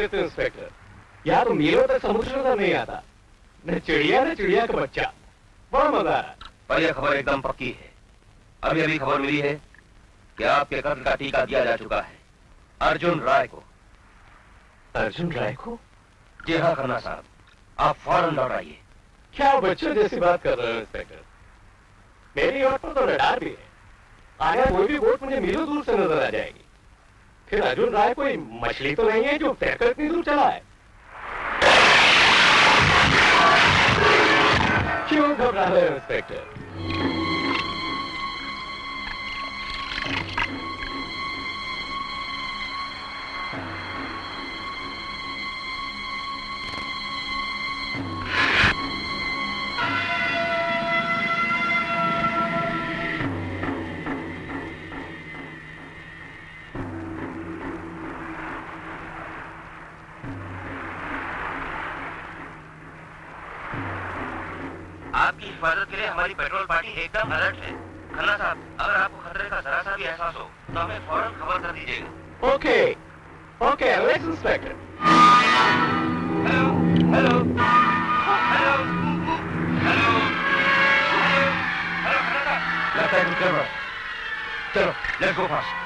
देते इंस्पेक्टर। यहाँ तो मीलों तक समुद्र नजर नहीं आता। न चिड़िया का बच्चा। बड़ा मजा आ रहा। पर यह खबर एकदम पक्की है। अभी अभी खबर मिली है कि आपके कत्ल का टीका दिया जा चुका है अर्जुन राय को। अर्जुन राय को? जी हाँ खन्ना साहब, आप फौरन लौट आइए। क्या बच्चों जैसी बात कर रहे हो इंस्पेक्टर? मेरी याद पर तो रडार भी है। आगे कोई भी बोट मुझे मीलों दूर से नजर आ जाएगी। फिर अर्जुन राय कोई मछली तो नहीं है जो तैरकर इतनी दूर चला है। क्यों घबरा रहे हो इंस्पेक्टर? आपकी हिफाजत के लिए हमारी पेट्रोल पार्टी एकदम अलर्ट है। खन्ना साहब, अगर आपको खतरे का जरा सा भी एहसास हो तो हमें फौरन खबर कर दीजिएगा। Okay, okay, relax inspector. Hello, hello, hello, hello, hello Khanna साहब। लगता है कुछ गड़बड़। चलो, लेट्स गो फास्ट।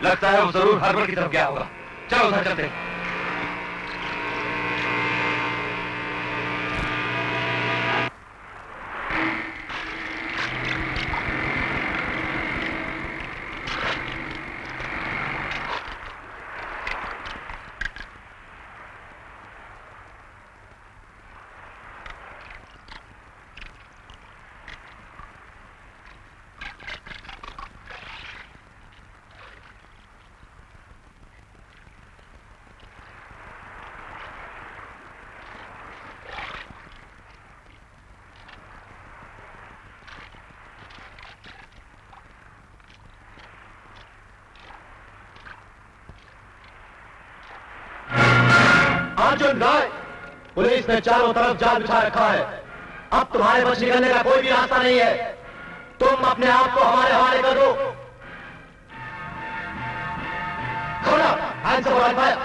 लगता है वो जरूर हार्बर की तरफ गया होगा। चलो उधर चलते हैं। अर्जुन राय, पुलिस ने चारों तरफ जाल बिछा रखा है। अब तुम्हारे बच निकलने का कोई भी रास्ता नहीं है। तुम अपने आप को हमारे हवाले कर दो। खोला, हैंड्स अप और फायर।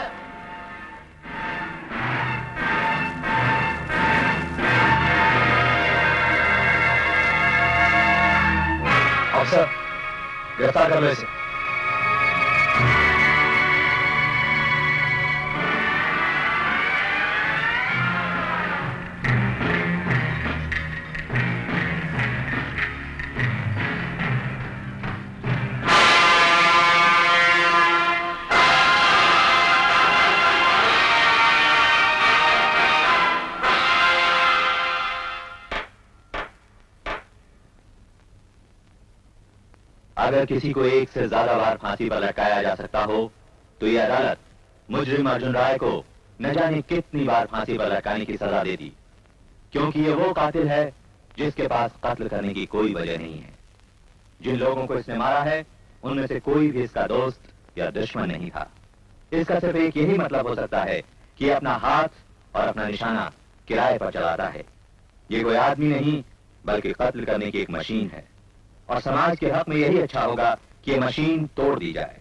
अफसर, गिरफ्तार कर लो इसे। अगर किसी को एक से ज्यादा बार फांसी पर लटकाया जा सकता हो तो यह अदालत मुजरिम अर्जुन राय को न जाने कितनी बार फांसी पर लटकाने की सजा दे दी, क्योंकि ये वो कातिल है जिसके पास कत्ल करने की कोई वजह नहीं है। जिन लोगों को इसने मारा है उनमें से कोई भी इसका दोस्त या दुश्मन नहीं था। इसका सिर्फ एक यही मतलब हो सकता है कि ये अपना हाथ और अपना निशाना किराए पर चलाता है। ये कोई आदमी नहीं बल्कि कत्ल करने की एक मशीन है, और समाज के हक में यही अच्छा होगा कि ये मशीन तोड़ दी जाए।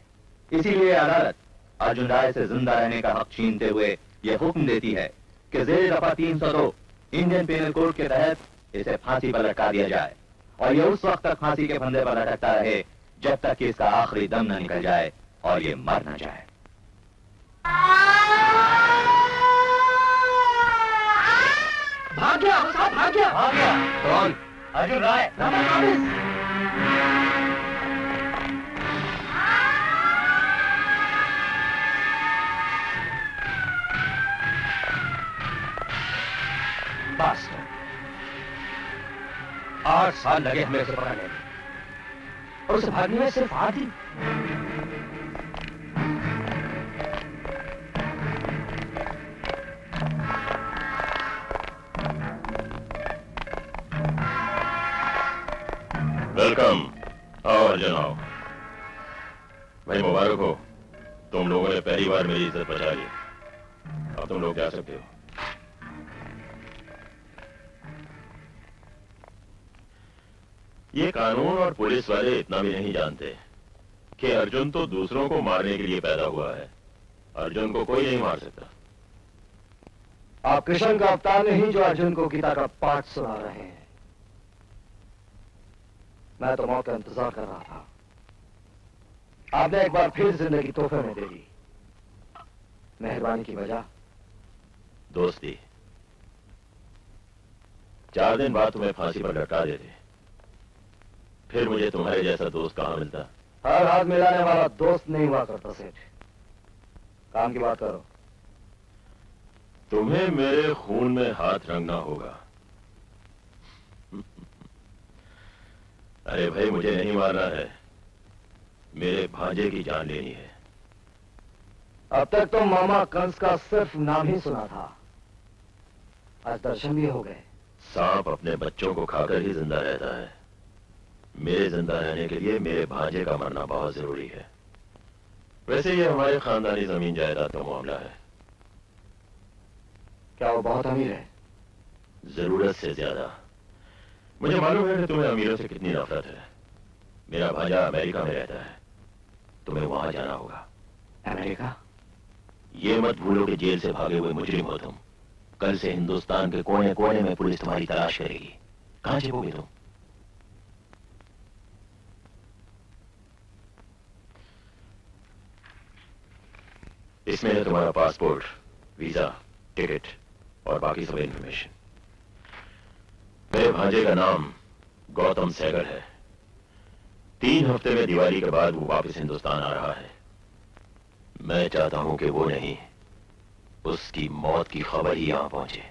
इसीलिए अदालत अर्जुन राय से जिंदा रहने का हक छीनते हुए ये हुक्म देती है कि जेर दफा 302 इंडियन पेनल कोड के तहत इसे फांसी पर लटका दिया जाए, और ये उस वक्त तक फांसी के फंदे पर लटकता रहे जब तक कि इसका आखिरी दम न निकल जाए और ये मर न जाए। भाग गया साहब, भाग गया। कौन? अर्जुन राय। बस 8 साल लगे हमें उसे पकड़ने में, और उसे भागने में सिर्फ 8 दिन। वेलकम। आओ अर्जुन आओ। भाई मुबारक हो, तुम लोगों ने पहली बार मेरी इज्जत बचा ली। अब तुम लोग जा सकते हो। ये कानून और पुलिस वाले इतना भी नहीं जानते कि अर्जुन तो दूसरों को मारने के लिए पैदा हुआ है। अर्जुन को कोई नहीं मार सकता। आप कृष्ण का अवतार नहीं जो अर्जुन को गीता का पाठ सुना रहे हैं। मैं तो मौत का इंतजार कर रहा था, आपने एक बार फिर जिंदगी तोहफे में दे दी। मेहरबानी की वजह? दोस्ती। 4 दिन बाद तुम्हें फांसी पर लटका देते, फिर मुझे तुम्हारे जैसा दोस्त कहां मिलता। हर हाथ मिलाने वाला दोस्त नहीं हुआ करता सेठ। काम की बात करो। तुम्हें मेरे खून में हाथ रंगना होगा। अरे भाई, मुझे नहीं मारना है, मेरे भांजे की जान लेनी है। अब तक तो मामा कंस का सिर्फ नाम ही सुना था, आज दर्शन भी हो गए। सांप अपने बच्चों को खाकर ही जिंदा रहता है। मेरे जिंदा रहने के लिए मेरे भांजे का मरना बहुत जरूरी है। वैसे ये हमारे खानदानी जमीन जायदाद का मामला है। क्या वो बहुत अमीर है? जरूरत से ज्यादा। मुझे मालूम है कि तुम्हें अमीरों से कितनी नफरत है। मेरा भांजा अमेरिका में रहता है, तुम्हें वहां जाना होगा। अमेरिका? ये मत भूलो कि जेल से भागे हुए मुजरिम हो तुम। कल से हिंदुस्तान के कोने कोने में पुलिस तुम्हारी तलाश करेगी। कहां छिपोगे तुम? इसमें है तुम्हारा पासपोर्ट, वीजा, टिकट और बाकी सब इंफॉर्मेशन। मेरे भांजे का नाम गौतम सहगल है। 3 हफ्ते में दिवाली के बाद वो वापस हिंदुस्तान आ रहा है। मैं चाहता हूं कि वो नहीं, उसकी मौत की खबर ही यहां पहुंचे।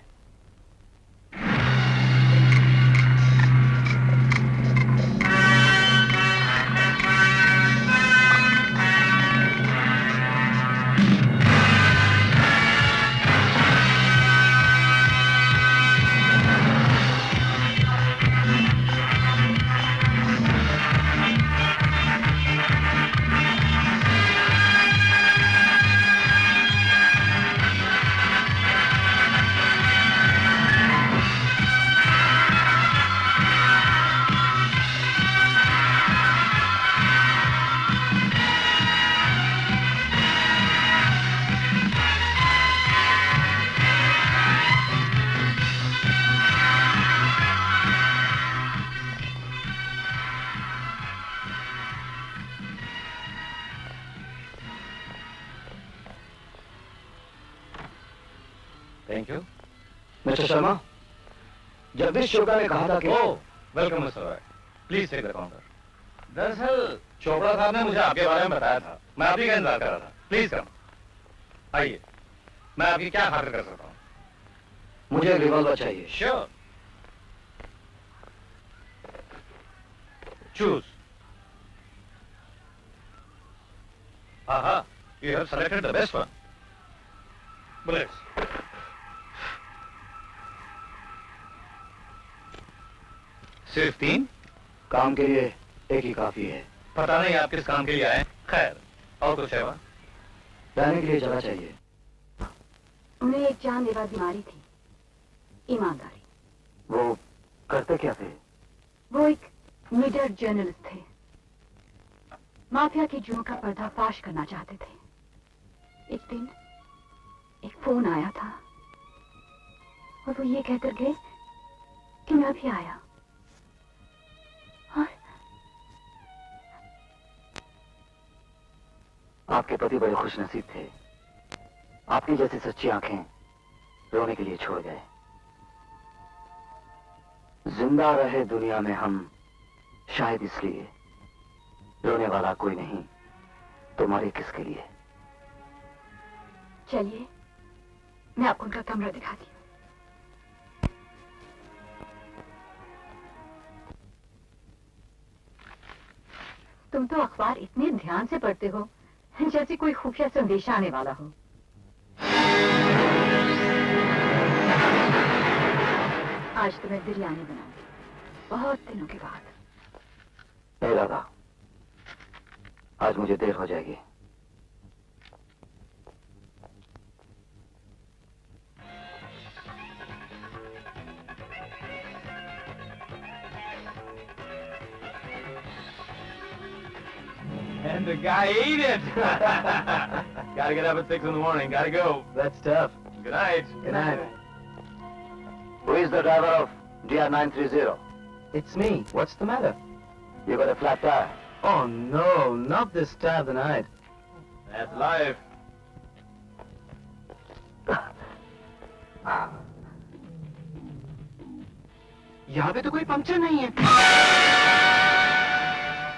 Thank you mister Sharma. Jagdish Chopra ने कहा था कि welcome mister Roy, please take the counter. दरअसल चोपड़ा साहब ने मुझे आपके बारे में बताया था, मैं आप ही का इंतजार कर रहा था। प्लीज कम, आइए, मैं आपकी क्या खातिर कर सकता हूँ? मुझे एक रिवॉल्वर चाहिए। Sure, choose. you have selected the best one. Bullets. सिर्फ 3? काम के लिए एक ही काफी है। पता नहीं आप किस काम के लिए आए। खैर, और कुछ है वहाँ? रहने के लिए जगह चाहिए। उन्हें एक जानलेवा बीमारी थी, ईमानदारी। वो करते क्या थे? वो एक निडर जर्नलिस्ट थे, माफिया के जुओं का पर्दाफाश करना चाहते थे। एक दिन एक फोन आया था और वो ये कहकर गए कि मैं भी आया। और आपके पति बड़े खुशनसीब थे, आपकी जैसी सच्ची आंखें रोने के लिए छोड़ गए। जिंदा रहे दुनिया में हम शायद इसलिए, रोने वाला कोई नहीं तो मरे किसके लिए। चलिए मैं आपको उनका कमरा दिखाती हूँ। तुम तो अखबार इतने ध्यान से पढ़ते हो जैसे कोई खुफिया संदेशा आने वाला हो। आज तो मैं बिरयानी बनाऊंगी, बहुत दिनों के बाद। नहीं दादा, आज मुझे देर हो जाएगी। And the guy ate it! Gotta get up at 6 in the morning, gotta go. That's tough. Good night. Good night. Who is the driver of DR930? It's me. What's the matter? You got a flat tire. Oh, no, not this time of the night. That's life. यहाँ पे तो कोई puncture नहीं है।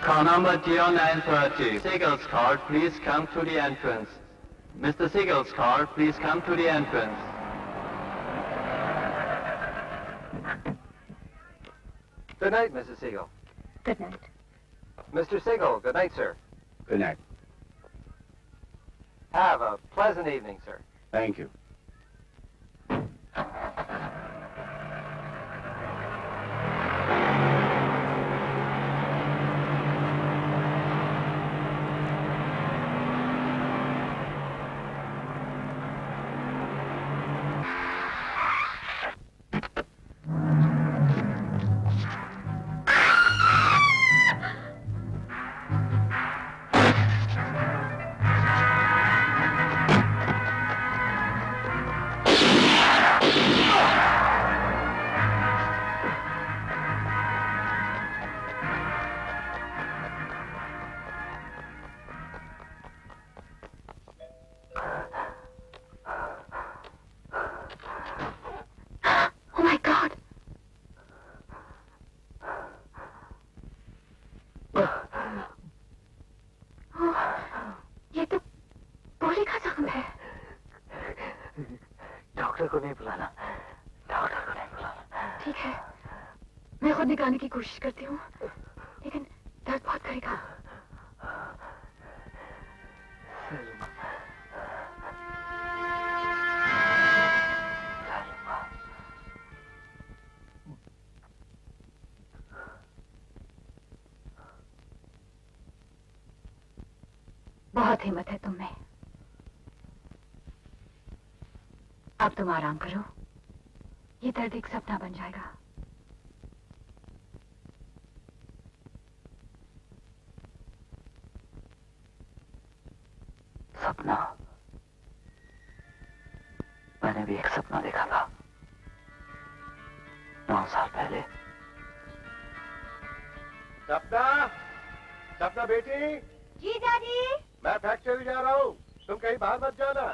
Car number GO930. Seagull's car, please come to the entrance. Mr. Seagull's car, please come to the entrance. Good night, Mrs. Siegel. Good night. Mr. Siegel, good night, sir. Good night. Have a pleasant evening, sir. Thank you. Oh my God! ये तो गोली का जख्म है। Doctor को नहीं बुलाना, doctor को नहीं बुलाना। ठीक है, मैं खुद निकालने की कोशिश करती हूँ, लेकिन दर्द बहुत करेगा। बहुत हिम्मत है तुम में। अब तुम आराम करो, ये दर्द एक सपना बन जाएगा। सपना? मैंने भी एक सपना देखा था 9 साल पहले। सपना, सपना बेटी, जी दादी। मैं फैक्ट्री जा रहा हूँ, तुम कहीं बाहर मत जाना।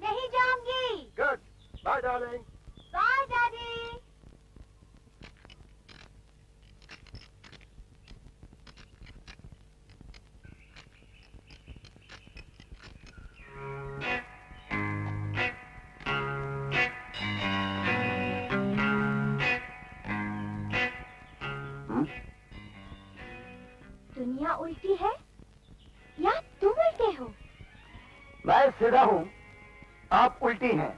नहीं जाऊंगी। Good, bye darling. बाय दादी। दुनिया उल्टी है या तुम उल्टे हो? मैं सीधा हूँ, आप उल्टी हैं।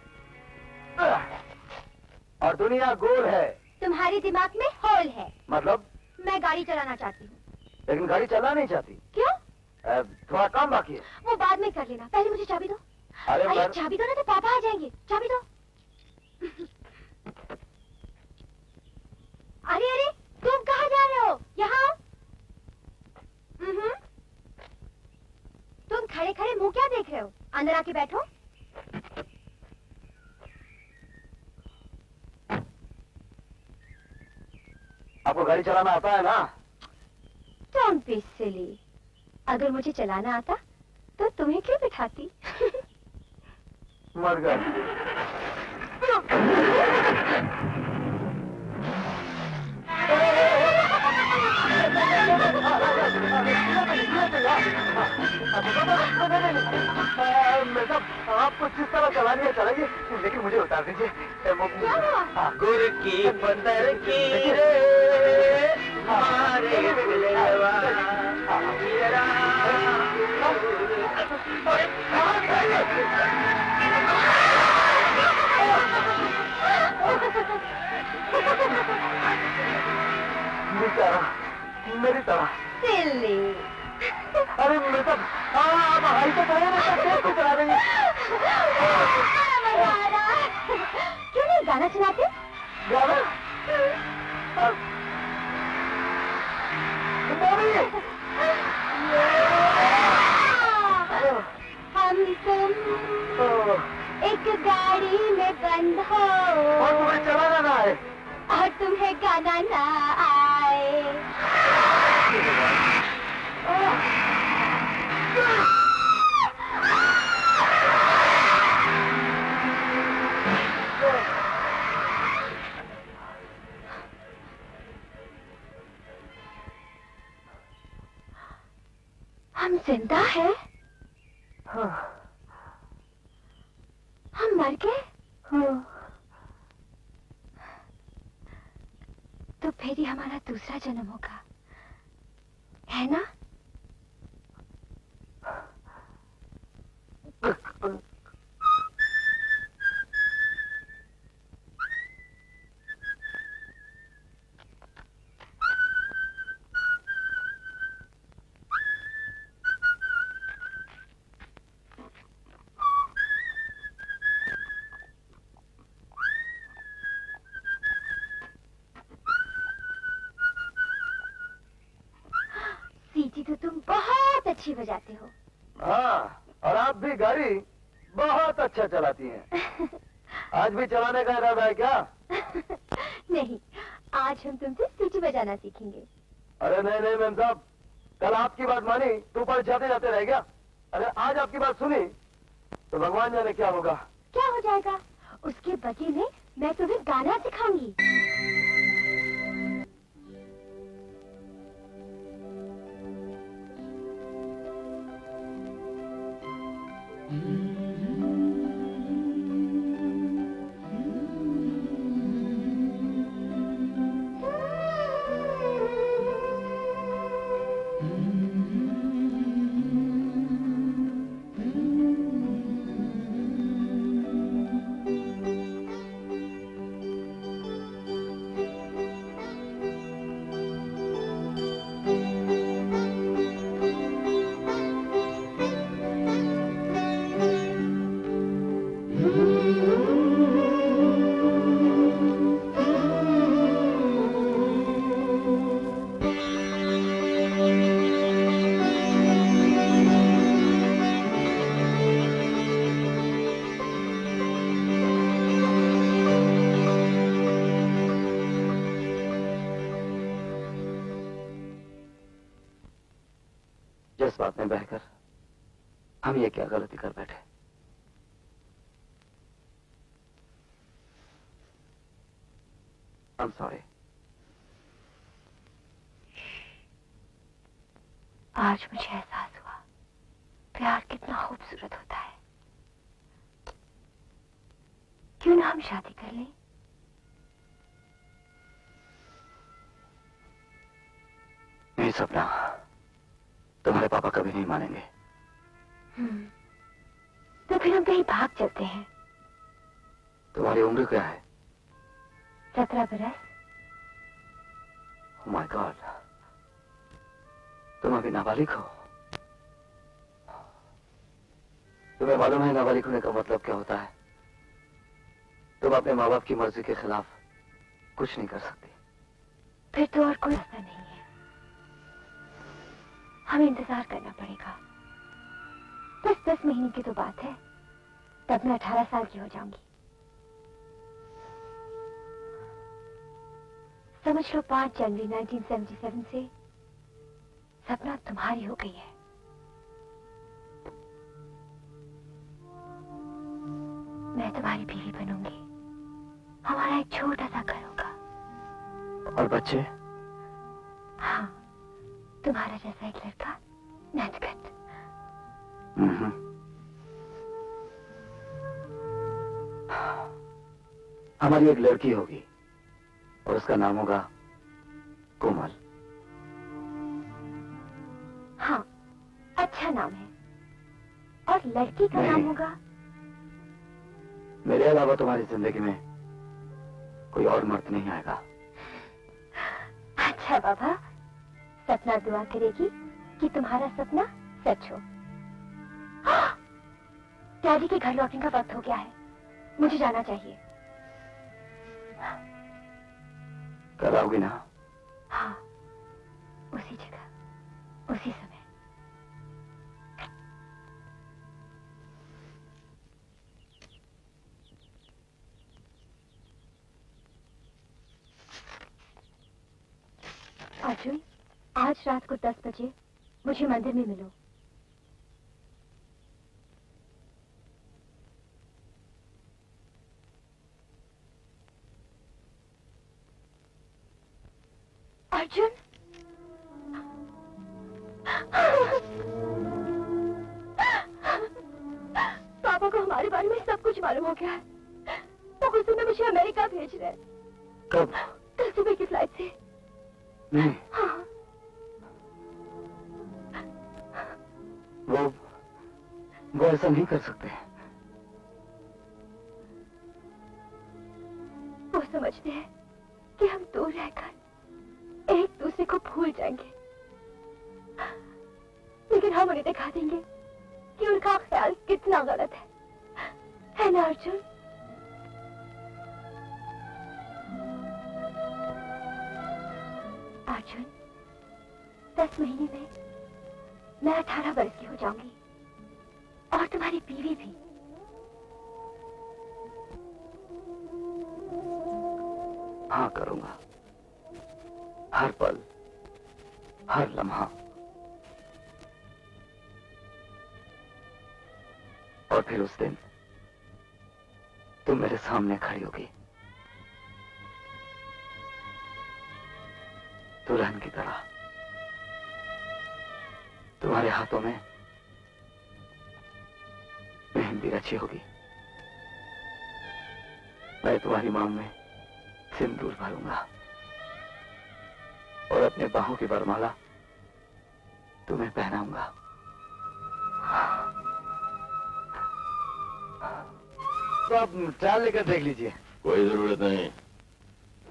और दुनिया गोल है। तुम्हारे दिमाग में होल है। मतलब? मैं गाड़ी चलाना चाहती हूँ। लेकिन गाड़ी चला नहीं चाहती। क्यों? थोड़ा काम बाकी है। वो बाद में कर लेना, पहले मुझे चाबी दो। अरे चाबी दो ना, तो पापा आ जाएंगे। चाबी दो। अरे अरे, तुम कहाँ जा रहे हो? यहाँ। तुम खड़े खड़े मुंह क्या देख रहे हो? अंदर आके बैठो। आपको गाड़ी चलाना आता है ना? Don't be silly. अगर मुझे चलाना आता तो तुम्हें क्यों बिठाती? मर गए। आपको जिस तरह चलानी है चलाइए, लेकिन मुझे उतार दीजिए। गुर की पतर की रे मारे दिलवा मेरा। मेरी तरह Silly. अरे मेरे साथ आप हाई तो कहे ना, तो चला रही है। मजा आ रहा है। क्यों नहीं गाना सुनाते? गाना? हम तुम एक गाड़ी में बंद हो और तुम्हें चलाना ना आए और तुम्हें गाना ना आए। हम जिंदा हैं? हम मर गए? तो फिर ही हमारा दूसरा जन्म होगा, है ना? सीटी तो तुम बहुत अच्छी बजाते हो। हाँ, और आप भी गाड़ी बहुत अच्छा चलाती हैं। आज भी चलाने का इरादा है क्या? नहीं, आज हम तुमसे सीटी बजाना सीखेंगे। अरे नहीं नहीं मैम साहब, कल आपकी बात मानी तो ऊपर जाते जाते रह गया। अगर आज आपकी बात सुनी तो भगवान जाने क्या होगा। क्या हो जाएगा? उसके बदले में मैं तुम्हें गाना सिखाऊंगी। जिस बात में बहकर हम ये क्या गलती कर बैठे। I'm sorry. आज मुझे एहसास हुआ प्यार कितना खूबसूरत होता है। क्यों ना हम शादी कर लें? नहीं सपना, तुम्हारे पापा कभी नहीं मानेंगे। तो फिर हम कहीं भाग चलते हैं। तुम्हारी उम्र क्या है? 17 बरस। Oh my God, तुम अभी नाबालिग हो। तुम्हें मालूम है नाबालिग होने का मतलब क्या होता है? तुम अपने माँ बाप की मर्जी के खिलाफ कुछ नहीं कर सकती। फिर तो और कोई रास्ता नहीं है, हमें इंतजार करना पड़ेगा। बस 10 महीने की तो बात है, तब मैं 18 साल की हो जाऊंगी। समझ लो 5 जनवरी 1977 से सपना तुम्हारी हो गई है। मैं तुम्हारी बीवी बनूंगी, हमारा एक छोटा सा घर होगा। और बच्चे? हाँ, तुम्हारा जैसा एक लड़का, नटखट। हमारी एक लड़की होगी और उसका नाम होगा कोमल। हाँ, अच्छा नाम है। और लड़की का नाम होगा? मेरे अलावा तुम्हारी जिंदगी में कोई और मर्द नहीं आएगा। अच्छा बाबा, सपना दुआ करेगी कि तुम्हारा सपना सच हो। डैडी के घर लौटने का वक्त हो गया है, मुझे जाना चाहिए। कल आओगी ना? हाँ, उसी जगह, उसी समय। अर्जुन, आज रात को 10 बजे मुझे मंदिर में मिलो। अर्जुन, पापा को हमारे बारे में सब कुछ मालूम हो गया है। वो गुस्से में मुझे अमेरिका भेज रहे हैं। कब? कल सुबह की फ्लाइट से। नहीं, हाँ। वो ऐसा नहीं कर सकते। वो समझते हैं कि हम दूर रहकर एक दूसरे को भूल जाएंगे, लेकिन हम उन्हें दिखा देंगे कि उनका ख्याल कितना गलत है ना अर्जुन? अर्जुन, 10 महीने में मैं 18 वर्ष की हो जाऊंगी और तुम्हारी बीवी भी। हाँ करूंगा, हर पल, हर लम्हा। और फिर उस दिन तुम मेरे सामने खड़ी होगी, दुल्हन की तरह। तुम्हारे हाथों में मेहंदी रची होगी, मैं तुम्हारी मांग में सिंदूर भरूंगा और अपने बाहों की वरमाला तुम्हें पहनाऊंगा। तो आप ट्रायल लेकर देख लीजिए। कोई जरूरत नहीं,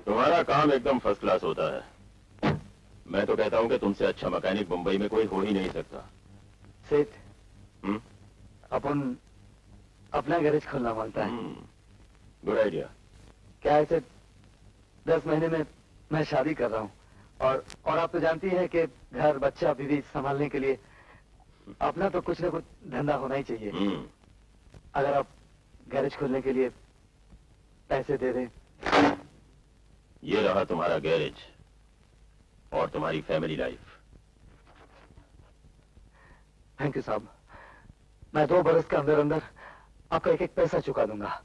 तुम्हारा काम एकदम फर्स्ट क्लास होता है। मैं तो कहता हूं कि तुमसे अच्छा मैकेनिक मुंबई में कोई हो ही नहीं सकता। सेठ, अपन अपना गैरेज खोलना मांगता है। Good idea. क्या है सेठ, 10 महीने में मैं शादी कर रहा हूँ और आप तो जानती हैं कि घर, बच्चा, बीवी संभालने के लिए अपना तो कुछ ना कुछ धंधा होना ही चाहिए। अगर आप गैरेज खोलने के लिए पैसे दे दें। ये रहा तुम्हारा गैरेज और तुम्हारी फैमिली लाइफ। थैंक यू साहब, मैं 2 बरस के अंदर अंदर आपका एक एक पैसा चुका दूंगा।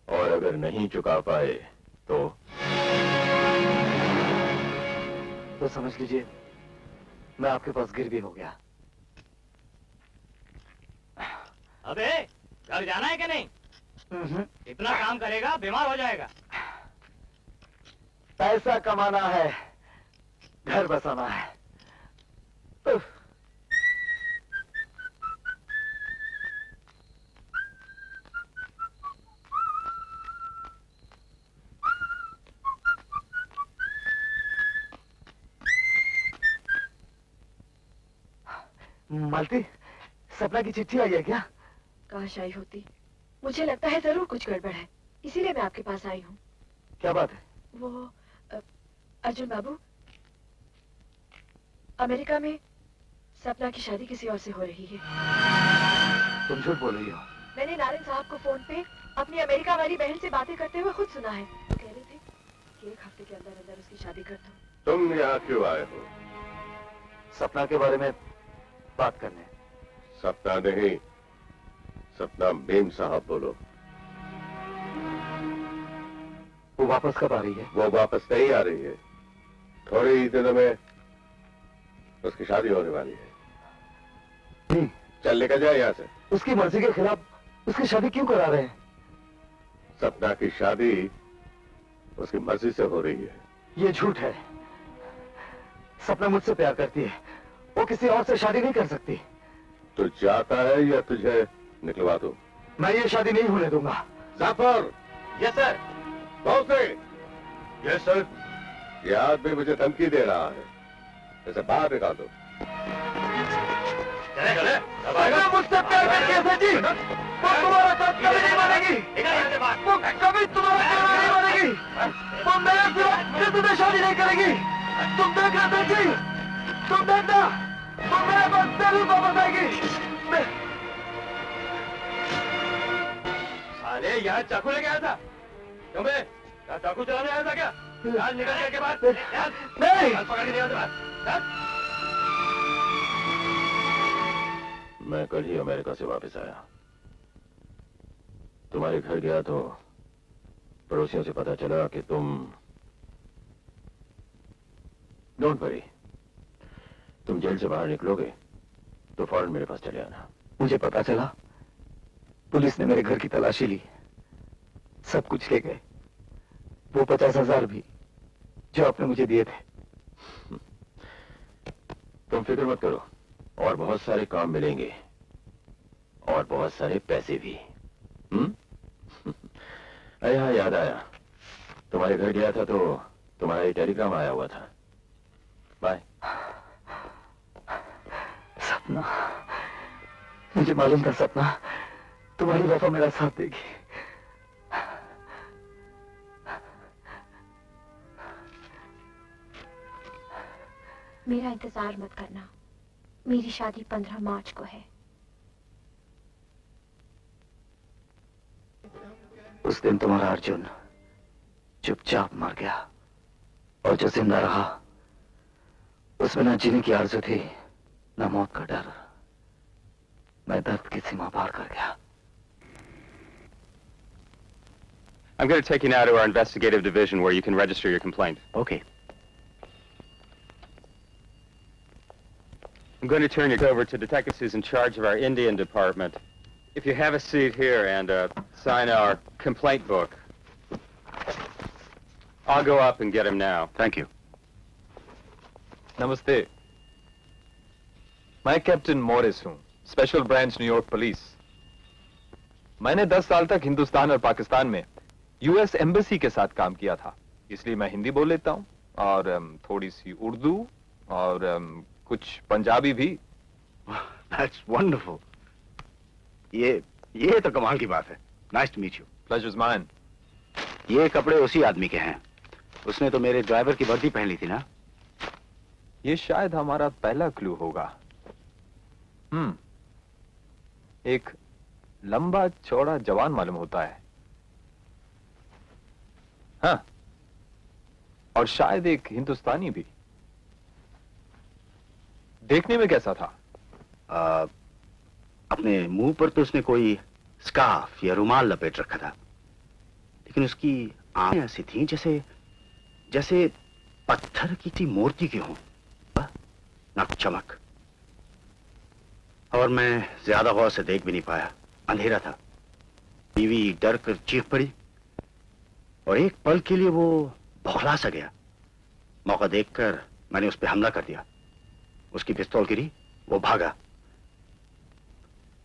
और अगर नहीं चुका पाए तो समझ लीजिए मैं आपके पास गिरवी हो गया। अबे घर जाना है कि नहीं? इतना काम करेगा बीमार हो जाएगा। पैसा कमाना है, घर बसाना है। उफ। मालती, सपना की चिट्ठी आई है क्या? काश आई होती। मुझे लगता है जरूर कुछ गड़बड़ है, इसीलिए मैं आपके पास आई हूँ। क्या बात है? वो अर्जुन बाबू, अमेरिका में सपना की शादी किसी और से हो रही है। तुम झूठ बोल रही हो। मैंने नारायण साहब को फोन पे अपनी अमेरिका वाली बहन से बातें करते हुए खुद सुना है। वो कह रहे थे कि 1 हफ्ते के अंदर अंदर उसकी शादी कर दो। तुम यहाँ क्यों आए हो? सपना के बारे में बात करने। सपना नहीं, सपना मेम साहब बोलो। वो वापस कब आ रही है? वो वापस नहीं आ रही है, थोड़े ही दिनों में उसकी शादी होने वाली है। नहीं, चल निकल जाए यहाँ से। उसकी मर्जी के खिलाफ उसकी शादी क्यों करा रहे हैं? सपना की शादी उसकी मर्जी से हो रही है। ये झूठ है। सपना मुझसे प्यार करती है, वो किसी और से शादी नहीं कर सकती। तू चाहता है या तुझे निकलवा दूं? मैं ये शादी नहीं होने दूंगा। जाफर! Yes sir. बहुत सही। Yes sir. ये आदमी मुझे धमकी दे रहा है, इसे बाहर निकाल दो। अगर मुझसे प्यार करती है सर जी, वो तुम्हारा साथ कभी नहीं मानेगी। वो कभी तुम्हारा कहना नहीं मानेगी। वो मेरे सिवा किसी से शादी नहीं करेगी। तुम देखना सर जी, तुम देखना, वो मेरे पास जरूर वापस आएगी। साले यहाँ चाकू लेके आया था? क्यों बे? चाकू चलाने आया था क्या? आज निकल गया के बाद नहीं, पकड़ के नहीं आता। मैं कल ही अमेरिका से वापस आया। तुम्हारे घर गया तो पड़ोसियों से पता चला कि तुम... डोंट वरी, तुम जेल से बाहर निकलोगे तो फौरन मेरे पास चले आना। मुझे पता चला, पुलिस ने मेरे घर की तलाशी ली, सब कुछ ले गए, वो 50,000 भी जो आपने मुझे दिए थे। तुम फिक्र मत करो, और बहुत सारे काम मिलेंगे और बहुत सारे पैसे भी। यहाँ याद आया, तुम्हारे घर गया था तो तुम्हारा एक टेलीग्राम आया हुआ था। बाय। सपना, मुझे मालूम था सपना तुम्हारी वफा मेरा साथ देगी। मेरा इंतजार मत करना, मेरी शादी 15 मार्च को है। उस दिन तुम्हारा अर्जुन चुपचाप मर गया, और जो जिंदा रहा उसमें न जीने की आरज़ू थी न मौत का डर। मैं दर्द की सीमा पार कर गया। I'm going to take you now to our investigative division where you can register your complaint. Okay. I'm going to turn you over to detectives who's in charge of our Indian department. If you have a seat here and sign our complaint book. I'll go up and get him now. Thank you. नमस्ते, मैं captain Morris हूँ, special branch New York police. मैंने 10 साल तक हिंदुस्तान और पाकिस्तान में US embassy के साथ काम किया था, इसलिए मैं हिंदी बोल लेता हूँ और थोड़ी सी उर्दू और कुछ पंजाबी भी। That's wonderful. ये तो कमाल की बात है। Nice to meet you. Pleasure's mine. ये कपड़े उसी आदमी के हैं, उसने तो मेरे ड्राइवर की वर्दी पहन ली थी ना। ये शायद हमारा पहला क्लू होगा। एक लंबा चौड़ा जवान मालूम होता है, हाँ, और शायद एक हिंदुस्तानी भी। देखने में कैसा था? अपने मुंह पर तो उसने कोई स्कार्फ या रुमाल लपेट रखा था, लेकिन उसकी आंखें ऐसी थीं जैसे पत्थर की सी मूर्ति की हों, नक चमक। और मैं ज्यादा गौर से देख भी नहीं पाया, अंधेरा था। बीवी डर कर चीख पड़ी और एक पल के लिए वो बौखला सा गया। मौका देखकर मैंने उस पर हमला कर दिया। उसकी पिस्तौल गिरी, वो भागा,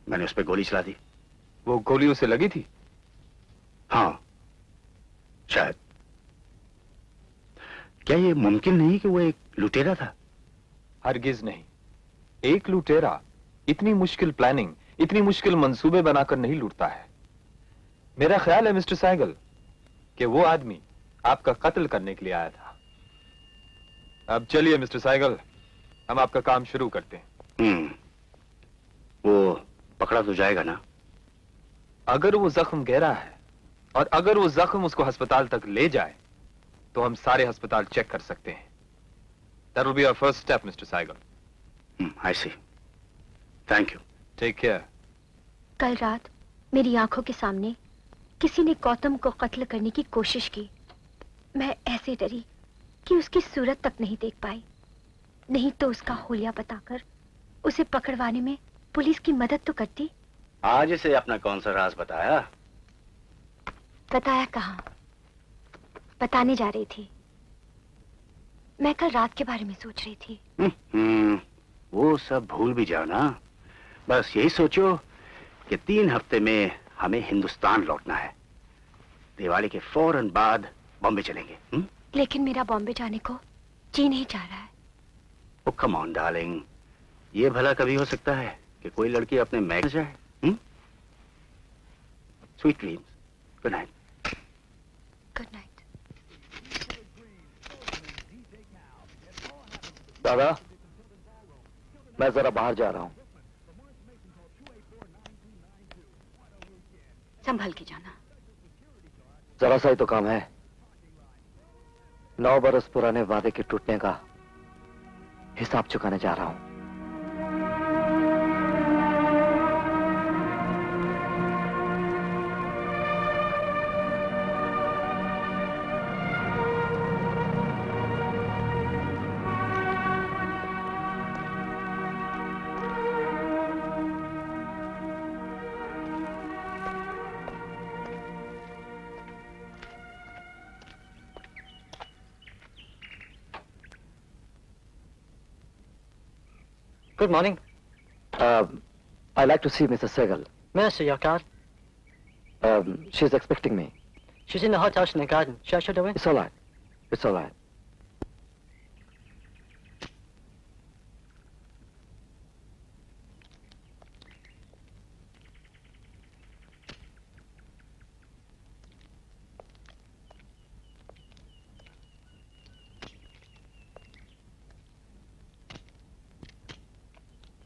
मैंने उस पर गोली चला दी। वो गोली उसे लगी थी? हाँ, शायद। क्या ये मुमकिन नहीं कि वो एक लुटेरा था? हरगिज नहीं। एक लुटेरा इतनी मुश्किल प्लानिंग, इतनी मुश्किल मंसूबे बनाकर नहीं लूटता है। मेरा ख्याल है मिस्टर साइगल कि वो आदमी आपका कत्ल करने के लिए आया था। अब चलिए मिस्टर साइगल, हम आपका काम शुरू करते हैं। वो पकड़ा तो जाएगा ना? अगर वो जख्म गहरा है और अगर वो जख्म उसको अस्पताल तक ले जाए तो हम सारे अस्पताल चेक कर सकते हैं। That will be our first step, Mr. Saigal. I see. Thank you. Take care. कल रात मेरी आंखों के सामने किसी ने गौतम को कत्ल करने की कोशिश की। मैं ऐसे डरी कि उसकी सूरत तक नहीं देख पाई, नहीं तो उसका हुलिया बताकर उसे पकड़वाने में पुलिस की मदद तो करती। आज इसे अपना कौन सा राज बताया? बताया कहाँ, बताने जा रही थी। मैं कल रात के बारे में सोच रही थी। वो सब भूल भी जाओ ना। बस यही सोचो कि 3 हफ्ते में हमें हिंदुस्तान लौटना है। दिवाली के फौरन बाद बॉम्बे चलेंगे। लेकिन मेरा बॉम्बे जाने को जी नहीं चाह रहा है। ओ कम ऑन डार्लिंग, ये भला कभी हो सकता है कि कोई लड़की अपने मैग जाए? Sweet dreams, good night. Good night. दादा, मैं जरा बाहर जा रहा हूं। संभल के जाना। जरा सा ही तो काम है। 9 बरस पुराने वादे के टूटने का हिसाब चुकाने जा रहा हूं। Good morning. I'd like to see Mrs. Segal. May I see your card? She's expecting me. She's in the hothouse in the garden. Shall I show her in? It's all right. It's all right.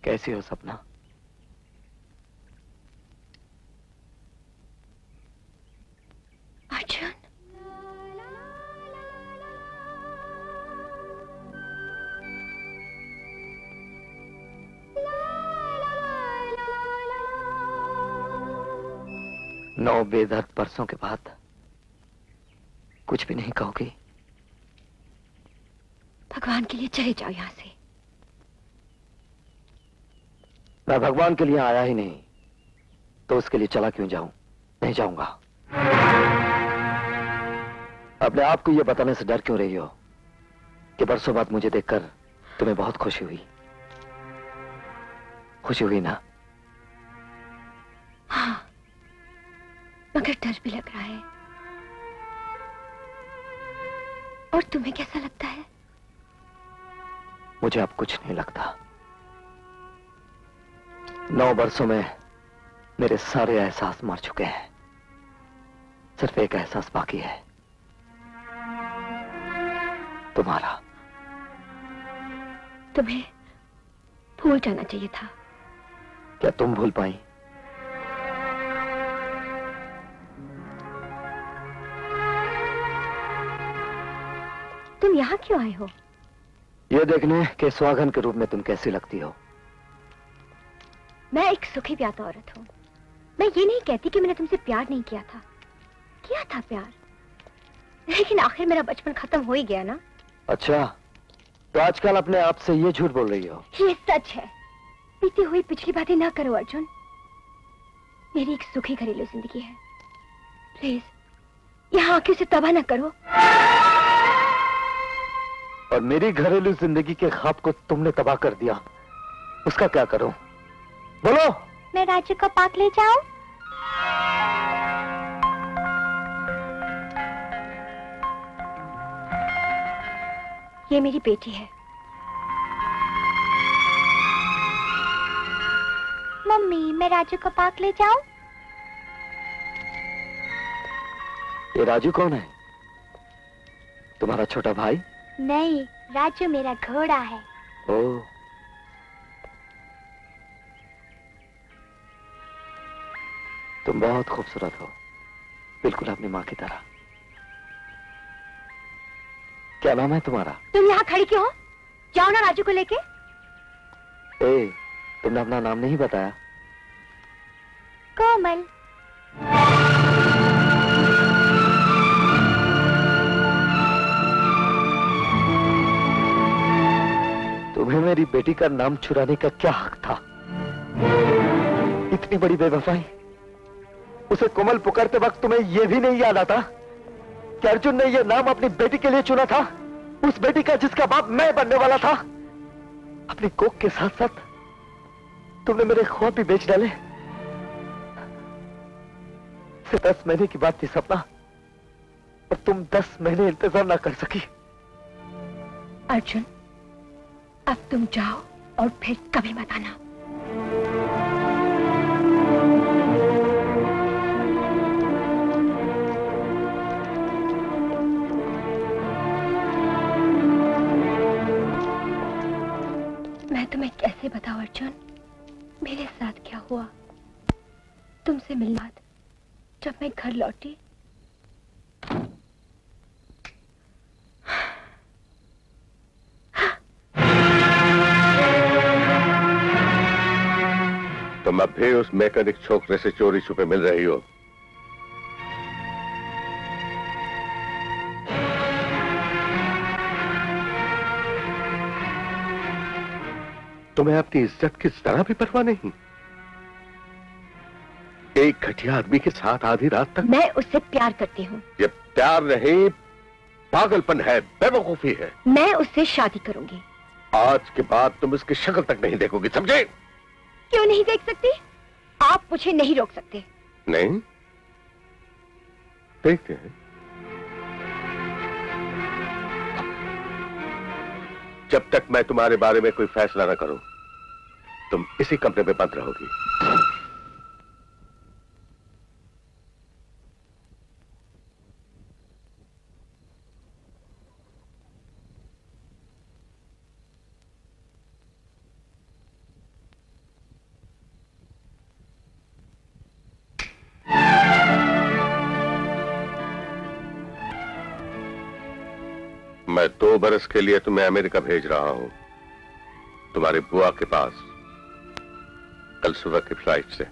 कैसी हो सपना? अर्जुन, नौ बेदर्द बरसों के बाद कुछ भी नहीं कहोगी? भगवान के लिए चले जाओ यहाँ से। मैं भगवान के लिए आया ही नहीं तो उसके लिए चला क्यों जाऊं? नहीं जाऊंगा। अपने आप को यह बताने से डर क्यों रही हो कि बरसों बाद मुझे देखकर तुम्हें बहुत खुशी हुई? खुशी हुई ना? हाँ, मगर डर भी लग रहा है। और तुम्हें कैसा लगता है? मुझे अब कुछ नहीं लगता। 9 बरसों में मेरे सारे एहसास मर चुके हैं। सिर्फ एक एहसास बाकी है, तुम्हारा। तुम्हें भूल जाना चाहिए था। क्या तुम भूल पाई? तुम यहाँ क्यों आए हो? यह देखने के सुहागन के रूप में तुम कैसी लगती हो। मैं एक सुखी व्याता औरत हूँ। मैं ये नहीं कहती कि मैंने तुमसे प्यार नहीं किया था। किया था प्यार, लेकिन आखिर मेरा बचपन खत्म हो ही गया ना। अच्छा, तो आजकल अपने आप से ये झूठ बोल रही हो? ये सच है। बीती हुई पिछली बातें ना करो अर्जुन। मेरी एक सुखी घरेलू जिंदगी है। प्लीज यहाँ आके उसे तबाह ना करो। और मेरी घरेलू जिंदगी के ख्वाब को तुमने तबाह कर दिया, उसका क्या करूं? बोलो। मैं राजू को पार्क ले जाऊं? ये मेरी बेटी है। मम्मी, मैं राजू को पार्क ले जाऊं? ये राजू कौन है? तुम्हारा छोटा भाई? नहीं, राजू मेरा घोड़ा है। ओह, तुम बहुत खूबसूरत हो, बिल्कुल अपनी माँ की तरह। क्या नाम है तुम्हारा? तुम यहाँ खड़ी क्यों हो? जाओ ना राजू को लेके। ए, तुमने अपना नाम नहीं बताया। कोमल। तुम्हें मेरी बेटी का नाम चुराने का क्या हक था? इतनी बड़ी बेवफाई। उसे कोमल पुकारते वक्त तुम्हें यह भी नहीं याद आता कि अर्जुन ने यह नाम अपनी बेटी के लिए चुना था, उस बेटी का जिसका बाप मैं बनने वाला था। अपनी कोख के साथ साथ तुमने मेरे ख्वाब भी बेच डाले। 10 महीने की बात थी सपना, और तुम 10 महीने इंतजार ना कर सकी। अर्जुन, अब तुम जाओ और फिर कभी मत आना। मैं तुम्हें कैसे बताऊं अर्जुन, मेरे साथ क्या हुआ। तुमसे मिलने बाद जब मैं घर लौटी, तुम अब भी उस मैकेनिक छोकरे से चोरी छुपे मिल रही हो। तुम्हें अपनी इज्जत की जरा भी परवाह नहीं। एक घटिया आदमी के साथ आधी रात तक। मैं उससे प्यार करती हूँ। ये प्यार नहीं, पागलपन है, बेवकूफी है। मैं उससे शादी करूंगी। आज के बाद तुम इसकी शक्ल तक नहीं देखोगी, समझे? क्यों नहीं देख सकती? आप मुझे नहीं रोक सकते। नहीं, देखते हैं। जब तक मैं तुम्हारे बारे में कोई फैसला न करूं, तुम इसी कमरे में बंद रहोगी। मैं 2 बरस के लिए तुम्हें अमेरिका भेज रहा हूं, तुम्हारी बुआ के पास, कल सुबह की फ्लाइट से।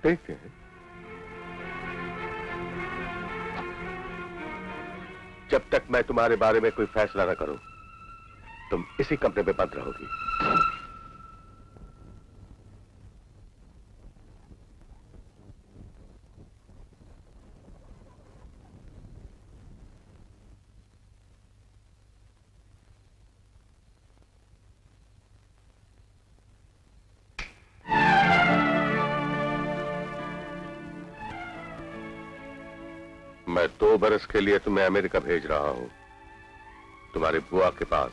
देखते हैं। जब तक मैं तुम्हारे बारे में कोई फैसला न करूं, तुम इसी कमरे में बंद रहोगी। मैं 2 बरस के लिए तुम्हें अमेरिका भेज रहा हूं, तुम्हारी बुआ के पास,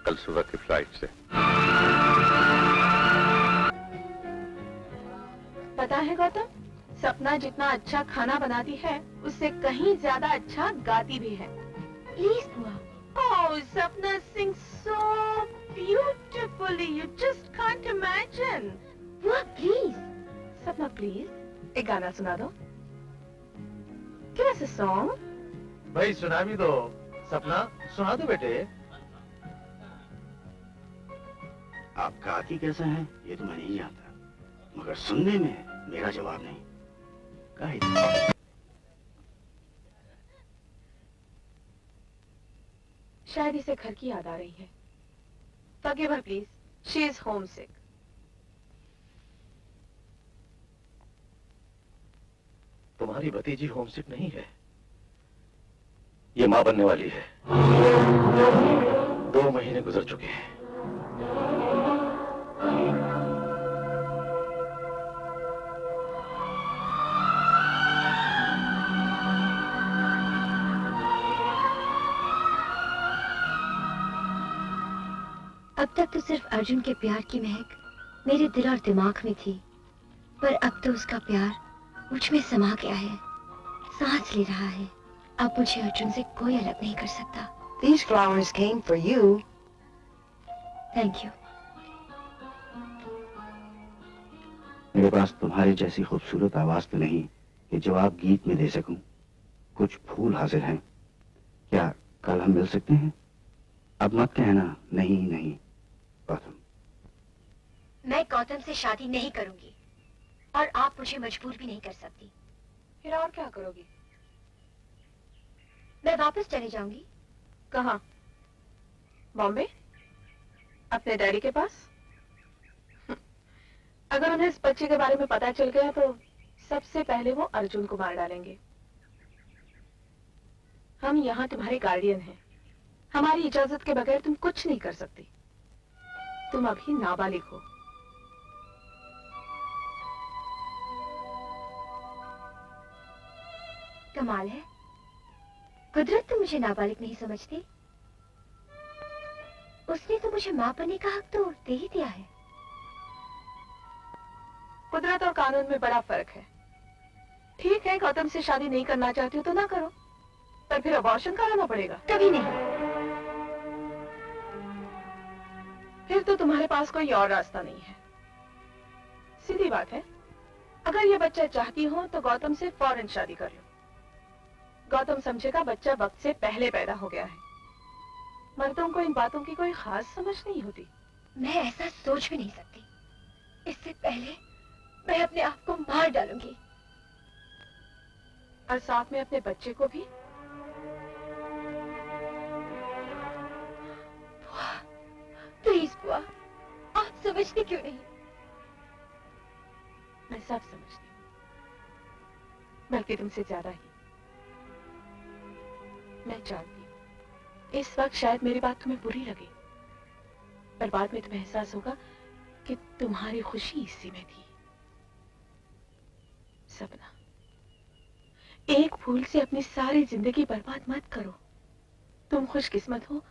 कल सुबह की फ्लाइट से। पता है गौतम, सपना जितना अच्छा खाना बनाती है, उससे कहीं ज्यादा अच्छा गाती भी है। प्लीज बुआ। Oh, Sapna sings so beautifully. You just can't imagine. बुआ प्लीज। सपना प्लीज एक गाना सुना दो। Give us a song. भाई सुना भी दो। सपना सुना दो बेटे। आप गाती कैसे हैं ये तो मैं नहीं जानता, मगर सुनने में मेरा जवाब नहीं। कहा शायद इसे घर की याद आ रही है। Forgive her please. She is homesick. तुम्हारी भतीजी होमसिक नहीं है, ये मां बनने वाली है। 2 महीने गुजर चुके हैं। अब तक तो सिर्फ अर्जुन के प्यार की महक मेरे दिल और दिमाग में थी, पर अब तो उसका प्यार मुझ में समा गया है, सांस ले रहा है। अब मुझे अर्जुन से कोई अलग नहीं कर सकता। These flowers came for you. Thank you. मेरे पास तुम्हारी जैसी खूबसूरत आवाज तो नहीं कि जवाब गीत में दे सकूं। कुछ फूल हाजिर हैं, क्या कल हम मिल सकते हैं? अब मत कहना नहीं नहीं गौतम। मैं गौतम से शादी नहीं करूंगी और आप मुझे मजबूर भी नहीं कर सकती। फिर और क्या करोगी? मैं वापस चली जाऊंगी। कहाँ? बॉम्बे? अपने डैडी के पास? अगर उन्हें इस बच्चे के बारे में पता चल गया तो सबसे पहले वो अर्जुन को मार डालेंगे। हम यहाँ तुम्हारे गार्डियन हैं। हमारी इजाजत के बगैर तुम कुछ नहीं कर सकती। तुम अभी नाबालिग हो। कमाल है, कुदरत तो मुझे नाबालिग नहीं समझती। उसने तो मुझे मां बनने का हक तो दे ही दिया है। कुदरत और कानून में बड़ा फर्क है। ठीक है, गौतम से शादी नहीं करना चाहती हो तो ना करो, पर फिर अबॉर्शन कराना पड़ेगा। कभी नहीं। फिर तो तुम्हारे पास कोई और रास्ता नहीं है। सीधी बात है, अगर ये बच्चा चाहती हो तो गौतम से फौरन शादी कर लो। गौतम समझेगा बच्चा वक्त से पहले पैदा हो गया है। मर्दों को इन बातों की कोई खास समझ नहीं होती। मैं ऐसा सोच भी नहीं सकती। इससे पहले मैं अपने आप को मार डालूंगी और साथ में अपने बच्चे को भी। प्लीज बुआ, आप समझती क्यों नहीं? मैं सब समझती हूँ, बल्कि तुमसे ज्यादा ही। मैं जानती हूँ इस वक्त शायद मेरी बात तुम्हें बुरी लगे, पर बाद में तुम्हें एहसास होगा कि तुम्हारी खुशी इसी में थी। सपना, एक फूल से अपनी सारी जिंदगी बर्बाद मत करो। तुम खुशकिस्मत हो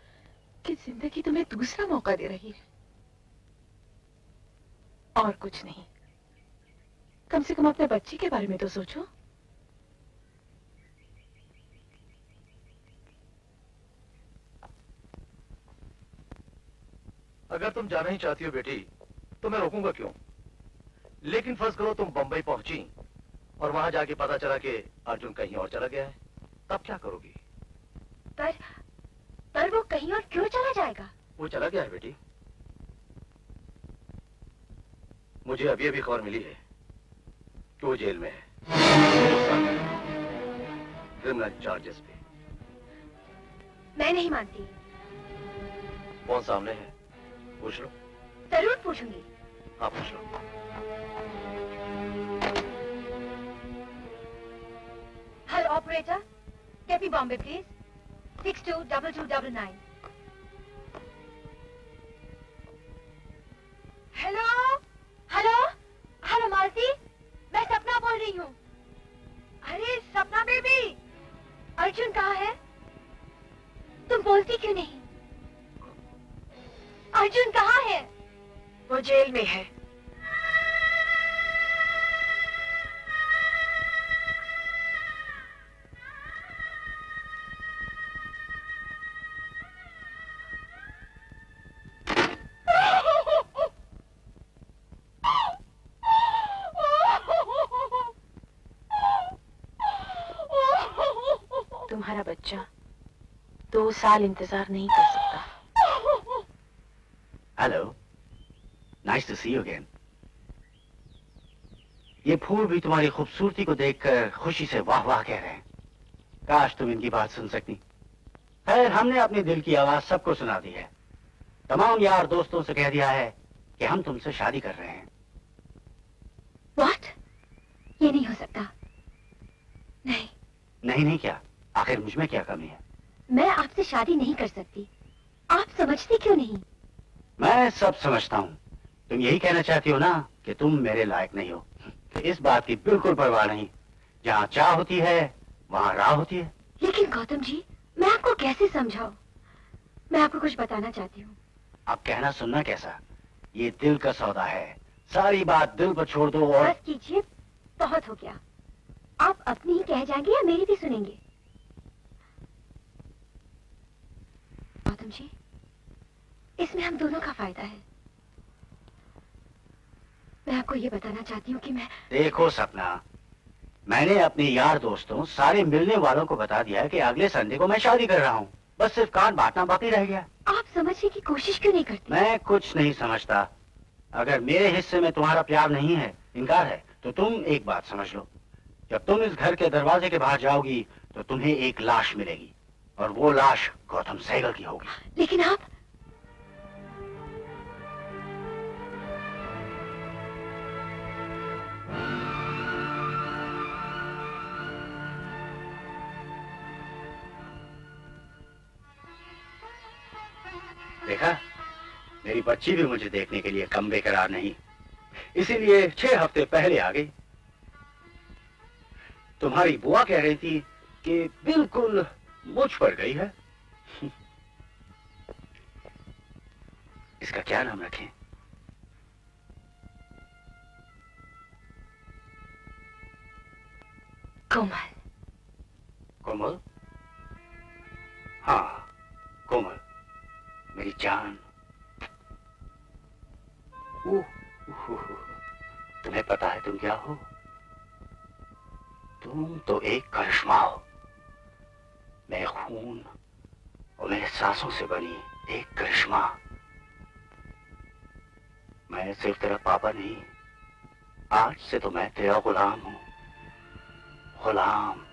कि जिंदगी तुम्हें दूसरा मौका दे रही है, और कुछ नहीं। कम से कम अपने बच्चे के बारे में तो सोचो। अगर तुम जाना ही चाहती हो बेटी तो मैं रोकूंगा क्यों? लेकिन फर्ज करो तुम बंबई पहुंची और वहां जाके पता चला कि अर्जुन कहीं और चला गया है, तब क्या करोगी? पर वो कहीं और क्यों चला जाएगा? वो चला गया है बेटी। मुझे अभी अभी खबर मिली है कि वो जेल में है, क्रिमिनल चार्जेस पे। मैं नहीं मानती। कौन सामने है? पूछ लो। जरूर पूछूंगी। हाँ पूछ लो। Hello operator, get me Bombay please. 622299. Hello hello hello Malti, मैं सपना बोल रही हूँ। अरे सपना बेबी, अर्जुन कहाँ है? तुम बोलती क्यों नहीं? अर्जुन कहाँ है? वो जेल में है। तुम्हारा बच्चा 2 साल इंतजार नहीं कर सकता। Hello, nice to see you again. ये फूल भी तुम्हारी खूबसूरती को देखकर खुशी से वाह वाह कह रहे हैं। काश तुम इनकी बात सुन सकती। खैर, हमने अपने दिल की आवाज सबको सुना दी है। तमाम यार दोस्तों से कह दिया है कि हम तुमसे शादी कर रहे हैं। What? ये नहीं हो सकता। नहीं नहीं नहीं क्या? आखिर मुझ में क्या कमी है? मैं आपसे शादी नहीं कर सकती। आप समझते क्यों नहीं? मैं सब समझता हूँ। तुम यही कहना चाहती हो ना कि तुम मेरे लायक नहीं हो। इस बात की बिल्कुल परवाह नहीं। जहाँ चाह होती है वहाँ राह होती है। लेकिन गौतम जी, मैं आपको कैसे समझाऊं? मैं आपको कुछ बताना चाहती हूँ। अब कहना सुनना कैसा, ये दिल का सौदा है, सारी बात दिल पर छोड़ दो और बस कीजिए, बहुत हो गया। आप अपनी ही कह जाएंगे या मेरी भी सुनेंगे? गौतम जी, इसमें हम दोनों का फायदा है। मैं आपको ये बताना चाहती हूँ कि मैं... देखो सपना, मैंने अपने यार दोस्तों सारे मिलने वालों को बता दिया है कि अगले संडे को मैं शादी कर रहा हूँ। बस सिर्फ कान बांटना बाकी रह गया। आप समझने की कोशिश क्यों नहीं करते? मैं कुछ नहीं समझता। अगर मेरे हिस्से में तुम्हारा प्यार नहीं है, इनकार है, तो तुम एक बात समझ लो, जब तुम इस घर के दरवाजे के बाहर जाओगी तो तुम्हें एक लाश मिलेगी और वो लाश गौतम सहगल की होगी। लेकिन आप... देखा, मेरी बच्ची भी मुझे देखने के लिए कम बेकरार नहीं, इसीलिए 6 हफ्ते पहले आ गई। तुम्हारी बुआ कह रही थी कि बिल्कुल मुझ पर गई है। इसका क्या नाम रखें? कोमल। कोमल? हाँ, कोमल, मेरी जान। तुम्हें पता है तुम क्या हो? तुम तो एक करिश्मा हो। मैं खून और मेरे सांसों से बनी एक करिश्मा। मैं सिर्फ तेरा पापा नहीं, आज से तो मैं तेरा गुलाम हूं। गुलाम।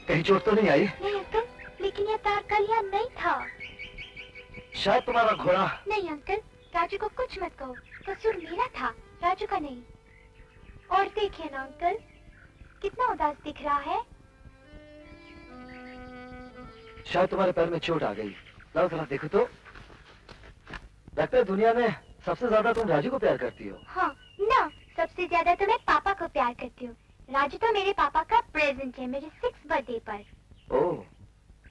कहीं चोट तो नहीं आई? नहीं अंकल, लेकिन ये तार कल यहाँ नहीं था। शायद तुम्हारा घोड़ा। नहीं अंकल, राजू को कुछ मत कहो, कसूर मेरा था, राजू का नहीं। और देखिए ना अंकल, कितना उदास दिख रहा है। शायद तुम्हारे पैर में चोट आ गई। लाओ जरा देखो तो। लगता है दुनिया में सबसे ज्यादा तुम राजू को प्यार करती हो। हाँ ना, सबसे ज्यादा तो मैं पापा को प्यार करती हूँ। राजू तो मेरे पापा का प्रेजेंट है मेरे 6th बर्थडे पर। ओह,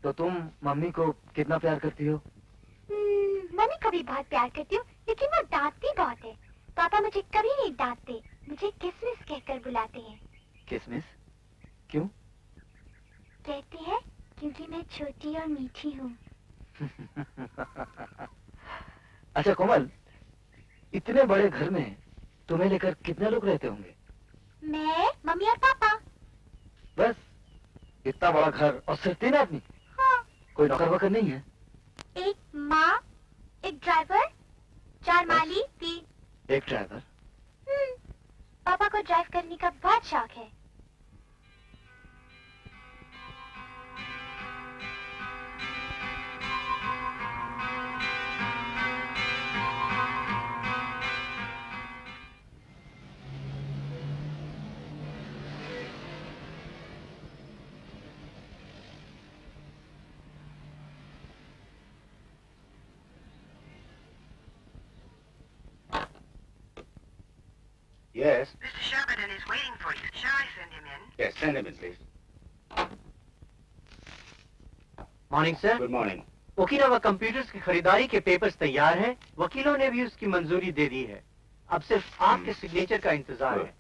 तो तुम मम्मी को कितना प्यार करती हो? मम्मी को भी बहुत प्यार करती हूँ, लेकिन वो डांटती बहुत है। पापा मुझे कभी नहीं डांटते, मुझे किसमिस कहकर बुलाते हैं। किसमिस? क्यों? कहते हैं क्योंकि मैं छोटी और मीठी हूँ। अच्छा कोमल, इतने बड़े घर में तुम्हें लेकर कितने लोग रहते होंगे? मैं, मम्मी और पापा। बस इतना बड़ा घर और सिर्फ 3 आदमी? हाँ। कोई नौकर वोकर नहीं है? एक माँ, एक ड्राइवर, 4 माली, 3। एक ड्राइवर? पापा को ड्राइव करने का बहुत शौक है। Yes. Mr. Shepardon is waiting for you. Shall I send him in? Yes, send him in, please. Morning sir. Good morning. Okinawa computers की खरीदारी के पेपर्स तैयार हैं। वकीलों ने भी उसकी मंजूरी दे दी है। अब सिर्फ आपके सिग्नेचर का इंतजार है।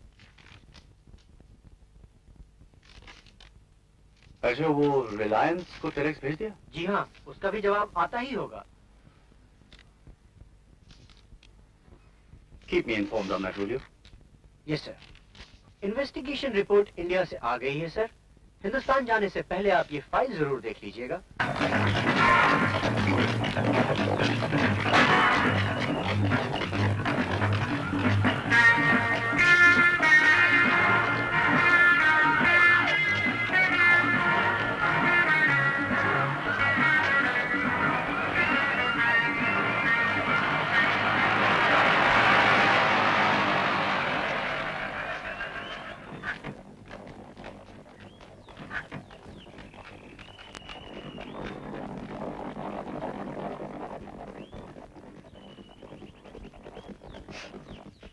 अच्छा, वो रिलायंस को टेलेक्स भेज दिया? जी हाँ, उसका भी जवाब आता ही होगा। Keep me informed on that, will you? Yes sir. Investigation report India से आ गई है सर। हिंदुस्तान जाने से पहले आप ये फाइल जरूर देख लीजिएगा।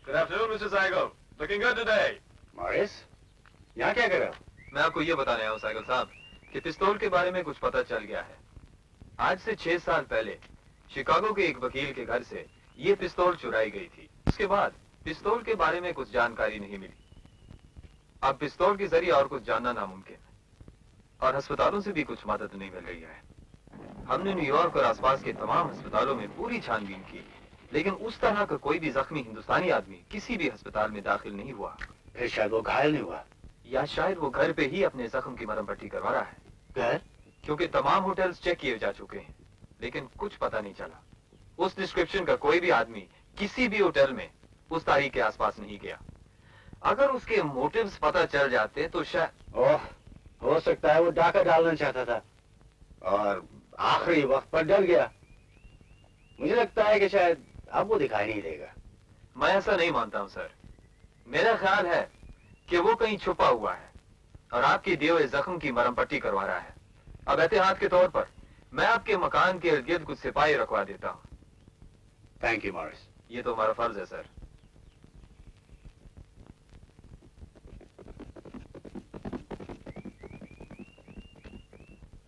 Good afternoon, Mr. Seigel. Looking good today. Morris, यहाँ क्या कर रहे हो? मैं आपको ये बताने आया हूँ साइकिल साहब कि पिस्तौल के बारे में कुछ पता चल गया है। आज से 6 साल पहले शिकागो के एक वकील के घर से ये पिस्तौल चुराई गई थी। उसके बाद पिस्तौल के बारे में कुछ जानकारी नहीं मिली। अब पिस्तौल के जरिए और कुछ जानना नामुमकिन है और अस्पतालों से भी कुछ मदद नहीं मिल रही है। हमने न्यूयॉर्क और आसपास के तमाम अस्पतालों में पूरी छानबीन की, लेकिन उस तरह का कोई भी जख्मी हिंदुस्तानी आदमी किसी भी अस्पताल में दाखिल नहीं हुआ। फिर शायद वो घायल नहीं हुआ, या शायद वो घर पे ही अपने जख्म की मरहम पट्टी करवा रहा है। घर? क्योंकि तमाम होटल्स चेक किए जा चुके हैं, लेकिन कुछ पता नहीं चला। उस डिस्क्रिप्शन का कोई भी आदमी किसी भी होटल में उस तारीख के आसपास नहीं गया। अगर उसके मोटिव्स पता चल जाते तो शायद हो सकता है वो डाका डालना चाहता था और आखिरी वक्त पर डर गया। मुझे लगता है कि शायद अब वो दिखाई नहीं देगा। मैं ऐसा नहीं मानता हूं सर। मेरा ख्याल है कि वो कहीं छुपा हुआ है और आपकी दिए हुए जख्म की मरहम पट्टी करवा रहा है। अब एहतियात के तौर पर मैं आपके मकान के इर्द गिर्द कुछ सिपाही रखवा देता हूँ। Thank you Morris. ये तो हमारा फर्ज है सर।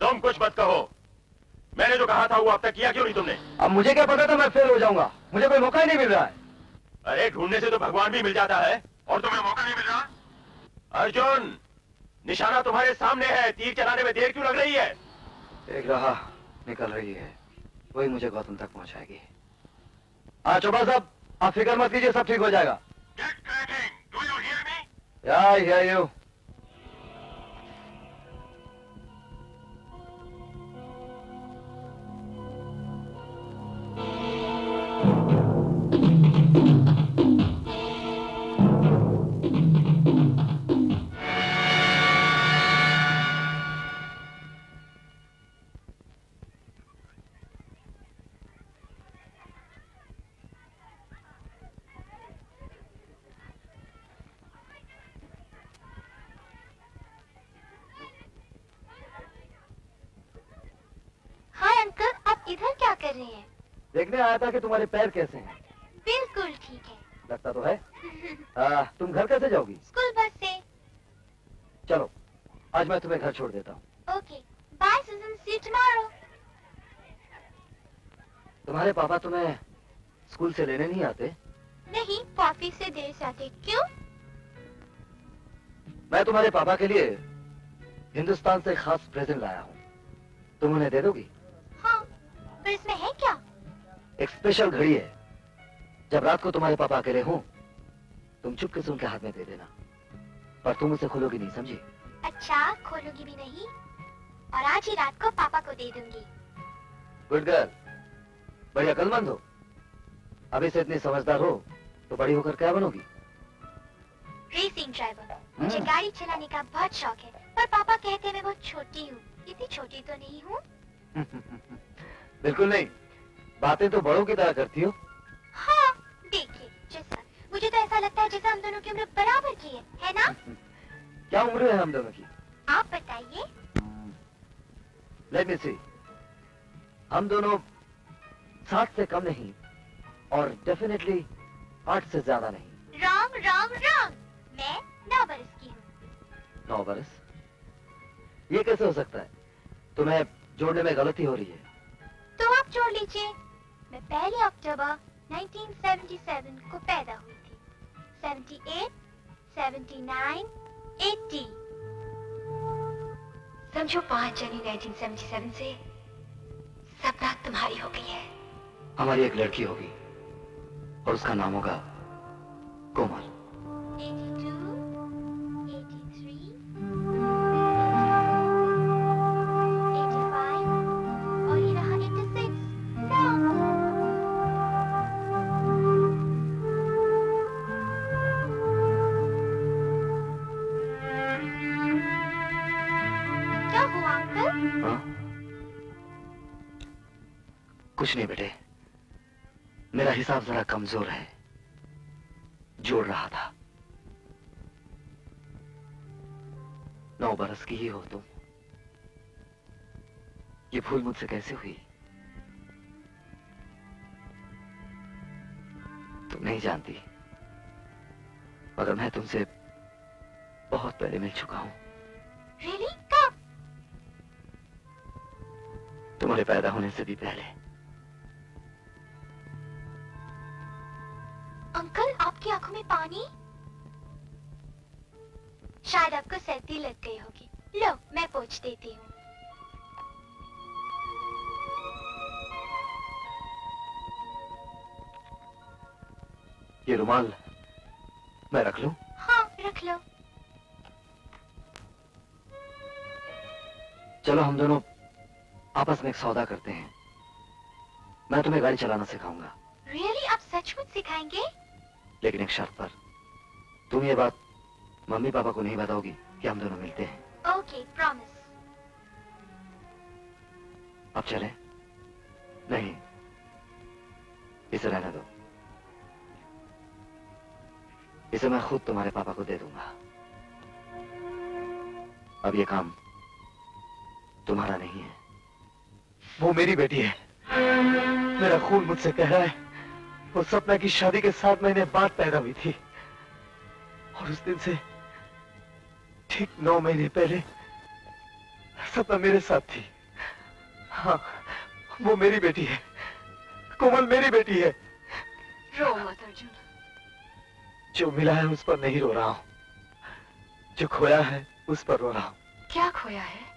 तुम कुछ मत कहो। मैंने जो कहा था वो अब तक किया क्यों नहीं तुमने? अब मुझे क्या पता था मैं फेल हो जाऊंगा। मुझे कोई मौका ही नहीं मिल रहा है। अरे ढूंढने से तो भगवान भी मिल जाता है और तुम्हें मौका नहीं मिल रहा। अर्जुन, निशाना तुम्हारे सामने है, तीर चलाने में देर क्यों लग रही है? एक राह निकल रही है, वही मुझे गौतम तक पहुंचाएगी। हाँ चौबा साहब, आप फिक्र मत कीजिए, सब ठीक हो जाएगा। Yeah, I hear you. इधर क्या कर रहे हैं? देखने आया था कि तुम्हारे पैर कैसे हैं। बिल्कुल ठीक है। लगता तो है। तुम घर कैसे जाओगी? स्कूल बस से। चलो, आज मैं तुम्हें घर छोड़ देता हूँ। Okay, bye Sujan, see you tomorrow. तुम्हारे पापा तुम्हें स्कूल से लेने नहीं आते? नहीं, कॉफी से देर से आते। क्यों? मैं तुम्हारे पापा के लिए हिंदुस्तान से खास प्रेजेंट लाया हूँ, तुम उन्हें दे दोगी? हाँ, पर इसमें है क्या? एक स्पेशल घड़ी है। जब रात को तुम्हारे पापा अकेले हों, तुम चुपके से उनके हाथ में दे देना, पर तुम उसे खोलोगी नहीं, समझी? अच्छा, खोलूंगी भी नहीं और आज ही रात को पापा को दे दूंगी। गुड गर्ल, बड़ी अक्लमंद हो। अभी से इतनी समझदार हो तो बड़ी होकर क्या बनोगी? Racing driver. मुझे गाड़ी चलाने का बहुत शौक है, पर पापा कहते हैं मैं बहुत छोटी हूँ। इतनी छोटी तो नहीं हूँ। बिल्कुल नहीं, बातें तो बड़ों की तरह करती हो। हाँ, देखिए, जैसा मुझे तो ऐसा लगता है जैसे हम दोनों की उम्र बराबर की है ना? क्या उम्र है हम दोनों की? आप बताइए। लेट मी सी, हम दोनों 60 से कम नहीं और डेफिनेटली 8 से ज्यादा नहीं। रॉन्ग रॉन्ग रॉन्ग, मैं 9 बरस की हूँ। 9 बरस? ये कैसे हो सकता है? तुम्हें जोड़ने में गलती हो रही है। तो आप जोड़ लीजिए। मैं 1 अक्टूबर 1977 को पैदा हुई थी। 78, 79, 80, समझो 5 जनवरी 1977 से सपना तुम्हारी हो गई है। हमारी एक लड़की होगी और उसका नाम होगा कोमल। 82, 83, 85 और ये रहा 86। क्या हुआ अंकल? हाँ? कुछ नहीं बेटे, मेरा हिसाब जरा कमजोर है, जोड़ रहा था। 9 बरस की ही हो तुम, ये भूल मुझसे कैसे हुई? तुम नहीं जानती, मगर मैं तुमसे बहुत पहले मिल चुका हूं। Really? कब? तुम्हारे पैदा होने से भी पहले। अंकल, आपकी आंखों में पानी? शायद आपको सर्दी लग गई होगी। लो, मैं पोंछ देती हूँ। ये रुमाल मैं रख लूं? हाँ, रख लो। चलो हम दोनों आपस में एक सौदा करते हैं। मैं तुम्हें गाड़ी चलाना सिखाऊंगा, Really? आप सचमुच सिखाएंगे? लेकिन एक शर्त पर। तुम ये बात मम्मी पापा को नहीं बताओगी कि हम दोनों मिलते हैं। Okay, promise. अब चले? नहीं, इसे रहने दो। इसे मैं खुद तुम्हारे पापा को दे दूंगा। अब ये काम तुम्हारा नहीं है। वो मेरी बेटी है, मेरा खून मुझसे कह रहा है। वो सपना की शादी के 7 महीने बाद पैदा हुई थी और उस दिन से ठीक 9 महीने पहले सपना मेरे साथ थी। हाँ, वो मेरी बेटी है, कोमल मेरी बेटी है। रो मत अर्जुन। जो मिला है उस पर नहीं रो रहा हूं, जो खोया है उस पर रो रहा हूं। क्या खोया है?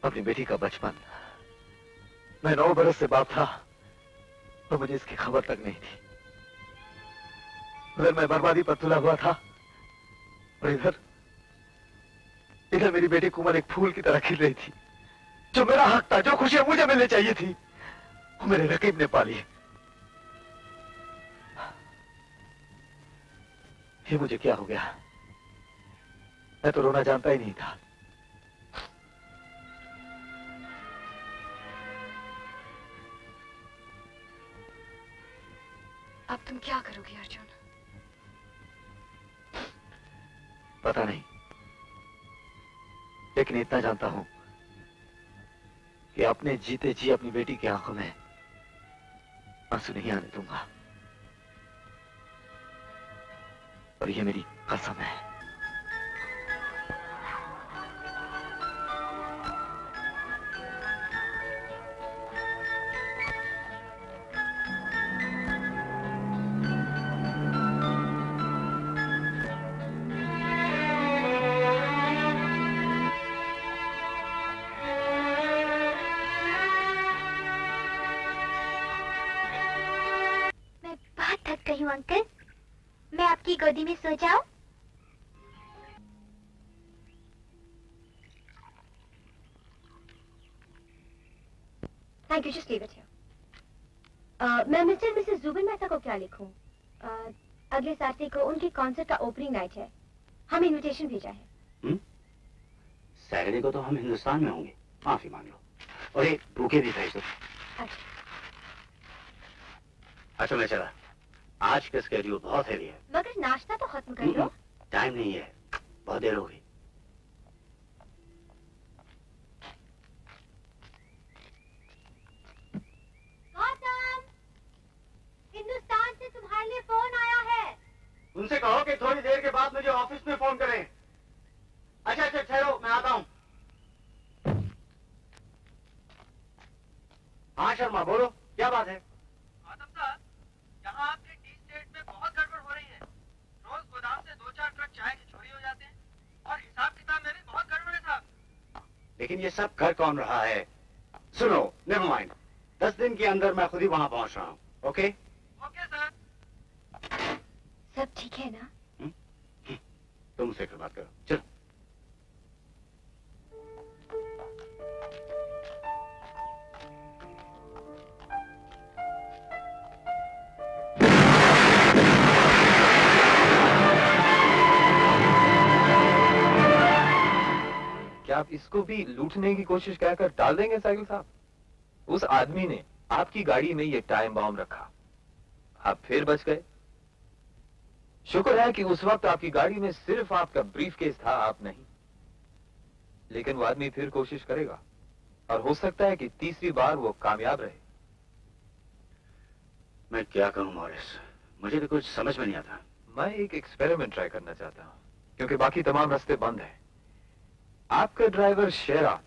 अपनी बेटी का बचपन। मैं 9 बरस से बाप था और मुझे इसकी खबर तक नहीं थी। उधर मैं बर्बादी पर तुला हुआ था और इधर मेरी बेटी कोमल एक फूल की तरह खिल रही थी। जो मेरा हक था, जो खुशियां मुझे मिलनी चाहिए थी, वो मेरे रकीब ने पाली है। ये मुझे क्या हो गया? मैं तो रोना जानता ही नहीं था। अब तुम क्या करोगे अर्जुन? पता नहीं, लेकिन इतना जानता हूं कि अपने जीते जी अपनी बेटी की आंखों में आंसू नहीं आने दूंगा। और ये मेरी कसम है। मैं बहुत थक गई हूँ अंकल, मैं आपकी गोदी में सो जाऊं? Thank you, just leave it here. मैं मिस्टर मिसेस जुबिन मेहता को क्या लिखूं? अगले सैटरडे को उनके कॉन्सर्ट का ओपनिंग नाइट है, हमें इनविटेशन भेजा है। सैटरडे को तो हम हिंदुस्तान में होंगे, माफी मांग लो। और एक बुके भी भेज दो। अच्छा मैं चला, आज का स्केड्यूल बहुत हैवी है। मगर नाश्ता तो खत्म कर दो। टाइम नहीं है, बहुत देर हो गई। गौतम, हिंदुस्तान से तुम्हारे लिए फोन आया है। उनसे कहो कि थोड़ी देर के बाद मुझे ऑफिस में फोन करें। अच्छा अच्छा ठहरो, मैं आता हूँ। हाँ शर्मा बोलो, क्या बात है? आदम साहब, यहाँ आपके टी स्टेट में बहुत गड़बड़ हो रही है। रोज गोदाम से 2-4 ट्रक चाय की चोरी हो जाते हैं और हिसाब किताब में भी बहुत गड़बड़ लेकिन ये सब कर कौन रहा है? सुनो, नेवर माइंड, 10 दिन के अंदर मैं खुद ही वहां पहुंच रहा हूँ। ओके? सब ठीक है ना? तुम उसे बात करो, चलो। क्या आप इसको भी लूटने की कोशिश कहकर डाल देंगे साइकिल साहब? उस आदमी ने आपकी गाड़ी में ये टाइम बॉम्ब रखा, आप फिर बच गए। शुक्र है कि उस वक्त आपकी गाड़ी में सिर्फ आपका ब्रीफकेस था, आप नहीं। लेकिन वो आदमी फिर कोशिश करेगा और हो सकता है कि तीसरी बार वो कामयाब रहे। मैं क्या कहूं मॉरिस, मुझे तो कुछ समझ में नहीं आता। मैं एक एक्सपेरिमेंट ट्राई करना चाहता हूं, क्योंकि बाकी तमाम रास्ते बंद हैं। आपका ड्राइवर शेरा,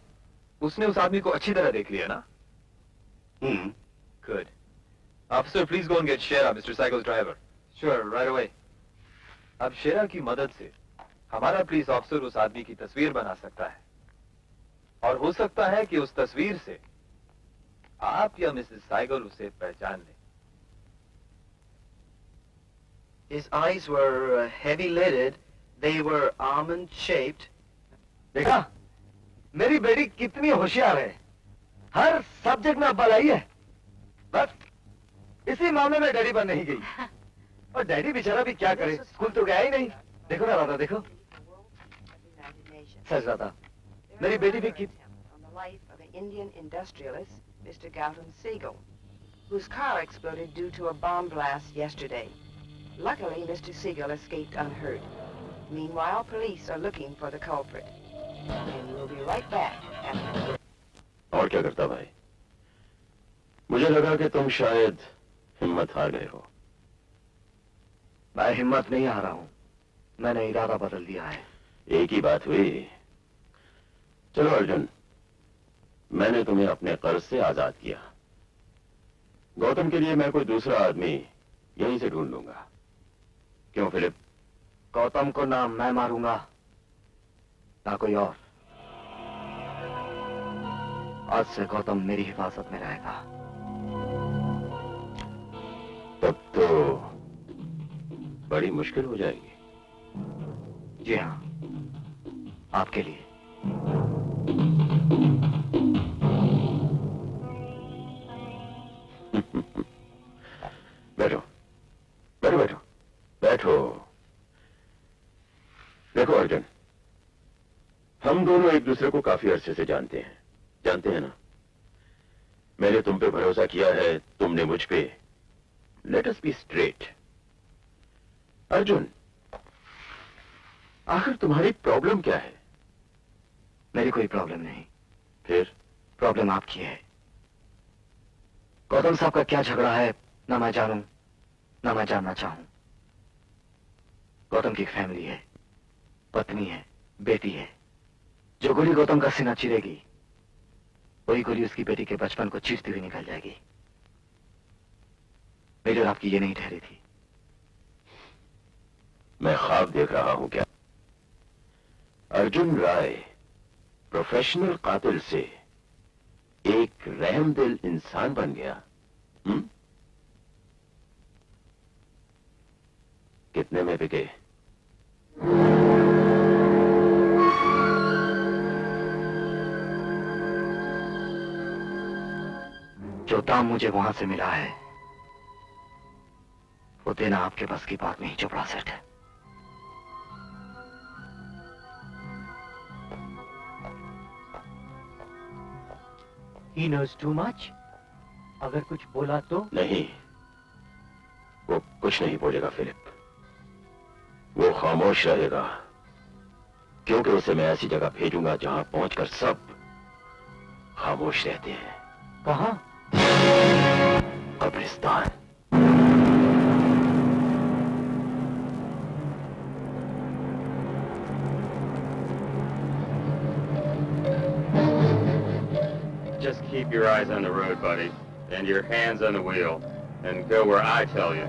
उसने उस आदमी को अच्छी तरह देख लिया ना? Good. Officer, please go and get Shera, Mr. Cycle's driver. Sure, right away. अब शेरा की मदद से हमारा पुलिस ऑफिसर उस आदमी की तस्वीर बना सकता है, और हो सकता है कि उस तस्वीर से आप या मिसेस साइकिल उसे पहचान लें। His eyes were heavy lidded. They were almond shaped. देखा, मेरी बेटी कितनी होशियार है, हर सब्जेक्ट में अव्वल आई है। बस इसी मामले में डैडी पर नहीं गई, और डैडी बेचारा भी क्या करे, स्कूल तो गया ही नहीं। देखो ना राधा, देखो सच राधा, मेरी बेटी भी on the life of an Indian industrialist, Mr. Gautam Siegel, whose car exploded due to a bomb blast yesterday. Luckily, Mr. Siegel escaped unhurt. Meanwhile, police are looking for the culprit. And we'll be right back after... और क्या करता भाई? मुझे लगा कि तुम शायद हिम्मत हार गए हो। मैं हिम्मत नहीं हारा हूं, मैंने इरादा बदल दिया है। एक ही बात हुई। चलो अर्जुन, मैंने तुम्हें अपने कर्ज से आजाद किया। गौतम के लिए मैं कोई दूसरा आदमी यहीं से ढूंढ लूंगा। क्यों फिलिप? गौतम को ना मैं मारूंगा, ना कोई और। आज से गौतम मेरी हिफाजत में रहेगा। तब तो बड़ी मुश्किल हो जाएगी। जी हाँ, आपके लिए। बैठो बैठो बैठो बैठो। देखो अर्जुन, हम दोनों एक दूसरे को काफी अरसे से जानते हैं ना? मैंने तुम पे भरोसा किया है, तुमने मुझ पे। Let us be straight. Arjun, आखिर तुम्हारी प्रॉब्लम क्या है? मेरी कोई प्रॉब्लम नहीं। फिर? प्रॉब्लम आपकी है। गौतम साहब का क्या झगड़ा है, ना मैं जानूं, ना मैं जानना चाहूं। गौतम की एक फैमिली है, पत्नी है, बेटी है। जो गोली गौतम का सीना चीरेगी, वही गोली उसकी बेटी के बचपन को चीरती हुई निकल जाएगी। मेरी और आपकी ये नहीं ठहरी थी। मैं ख्वाब देख रहा हूं क्या? अर्जुन राय प्रोफेशनल कातिल से एक रहमदिल इंसान बन गया। कितने में बिके? जो दाम मुझे वहां से मिला है, वो देना आपके बस की बात नहीं, चोपड़ा सेठ। He knows too much? अगर कुछ बोला तो? नहीं, वो कुछ नहीं बोलेगा फिलिप। वो खामोश रहेगा, क्योंकि उसे मैं ऐसी जगह भेजूंगा जहां पहुंचकर सब खामोश रहते हैं। कहां? कब्रिस्तान। Just keep your eyes on the road, buddy, and your hands on the wheel, and go where I tell you.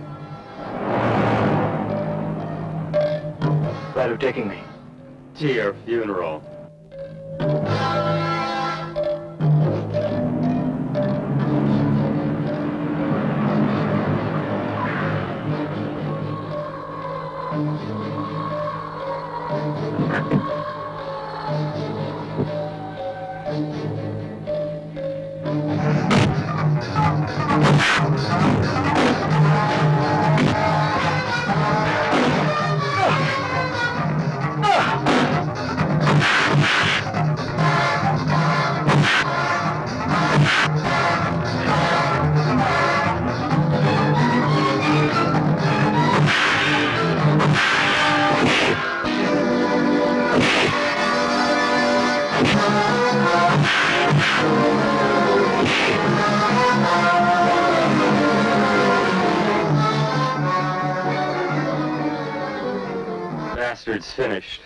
Where are you taking me? To your funeral. Bastard's finished.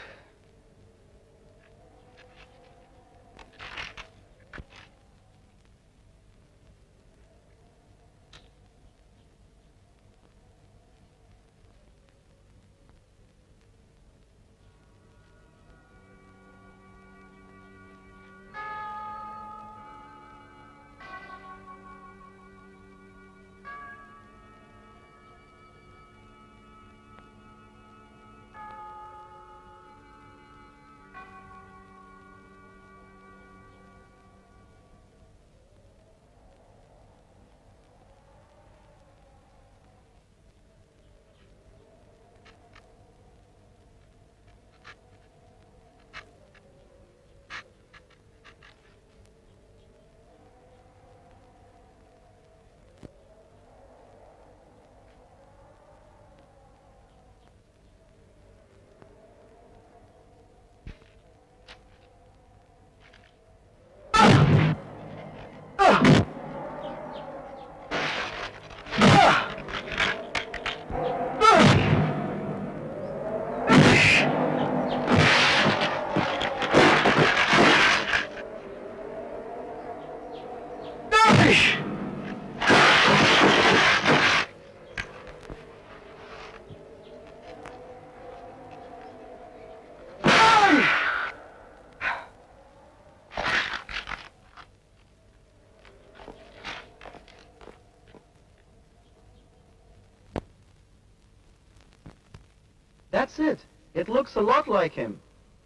That's it. It looks a lot like him.